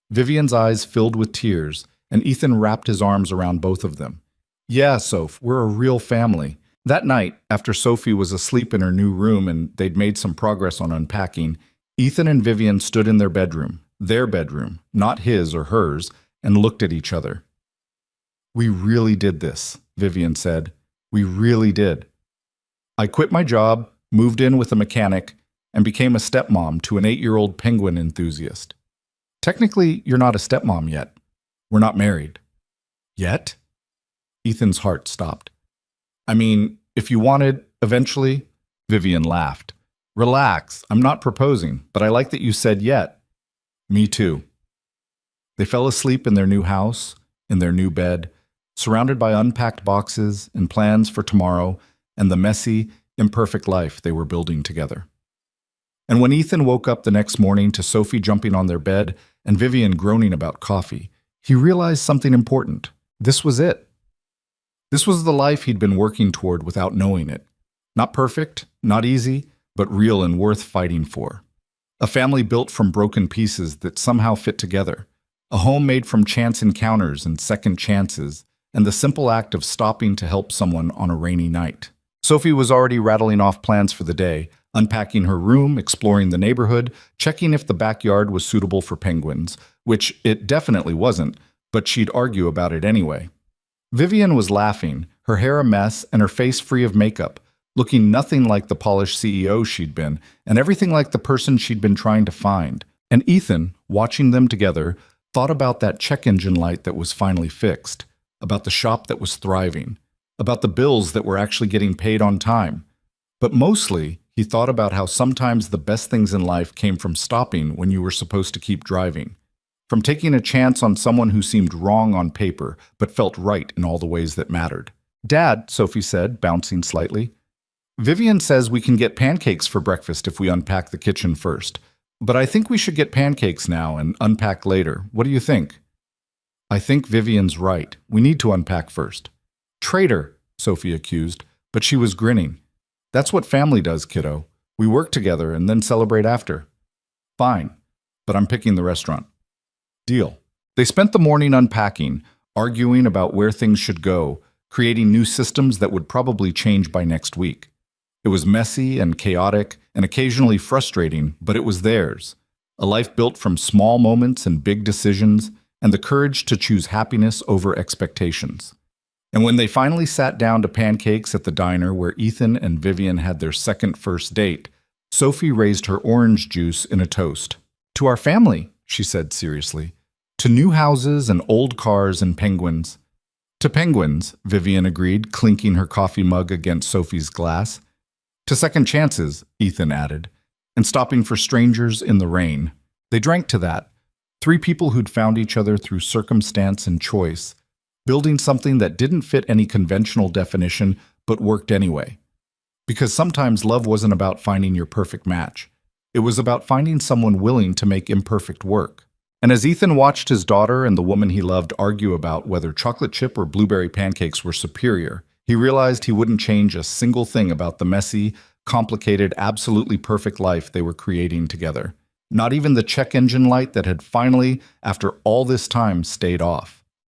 Vivian's eyes filled with tears, and Ethan wrapped his arms around both of them. "Yeah, Soph, we're a real family." That night, after Sophie was asleep in her new room and they'd made some progress on unpacking, Ethan and Vivian stood in their bedroom, not his or hers, and looked at each other. "We really did this," Vivian said. "We really did. I quit my job, moved in with a mechanic, and became a stepmom to an 8-year-old penguin enthusiast. Technically, you're not a stepmom yet. We're not married." "Yet?" Ethan's heart stopped. "I mean, if you wanted, eventually," Vivian laughed. "Relax, I'm not proposing, but I like that you said yet." "Me too." They fell asleep in their new house, in their new bed, surrounded by unpacked boxes and plans for tomorrow and the messy, imperfect life they were building together. And when Ethan woke up the next morning to Sophie jumping on their bed and Vivian groaning about coffee, he realized something important. This was it. This was the life he'd been working toward without knowing it. Not perfect, not easy, but real and worth fighting for. A family built from broken pieces that somehow fit together. A home made from chance encounters and second chances, and the simple act of stopping to help someone on a rainy night. Sophie was already rattling off plans for the day, unpacking her room, exploring the neighborhood, checking if the backyard was suitable for penguins, which it definitely wasn't, but she'd argue about it anyway. Vivian was laughing, her hair a mess and her face free of makeup, looking nothing like the polished CEO she'd been, and everything like the person she'd been trying to find. And Ethan, watching them together, thought about that check engine light that was finally fixed, about the shop that was thriving, about the bills that were actually getting paid on time. But mostly, he thought about how sometimes the best things in life came from stopping when you were supposed to keep driving, from taking a chance on someone who seemed wrong on paper but felt right in all the ways that mattered. "Dad," Sophie said, bouncing slightly, "Vivian says we can get pancakes for breakfast if we unpack the kitchen first. But I think we should get pancakes now and unpack later. What do you think?" "I think Vivian's right. We need to unpack first." "Traitor," Sophie accused, but she was grinning. "That's what family does, kiddo. We work together and then celebrate after." "Fine, but I'm picking the restaurant." "Deal." They spent the morning unpacking, arguing about where things should go, creating new systems that would probably change by next week. It was messy and chaotic and occasionally frustrating, but it was theirs. A life built from small moments and big decisions, and the courage to choose happiness over expectations. And when they finally sat down to pancakes at the diner where Ethan and Vivian had their second first date, Sophie raised her orange juice in a toast. "To our family," she said seriously. "To new houses and old cars and penguins." "To penguins," Vivian agreed, clinking her coffee mug against Sophie's glass. "To second chances," Ethan added, "and stopping for strangers in the rain." They drank to that. Three people who'd found each other through circumstance and choice, building something that didn't fit any conventional definition but worked anyway. Because sometimes love wasn't about finding your perfect match. It was about finding someone willing to make imperfect work. And as Ethan watched his daughter and the woman he loved argue about whether chocolate chip or blueberry pancakes were superior, he realized he wouldn't change a single thing about the messy, complicated, absolutely perfect life they were creating together. Not even the check engine light that had finally, after all this time, stayed off.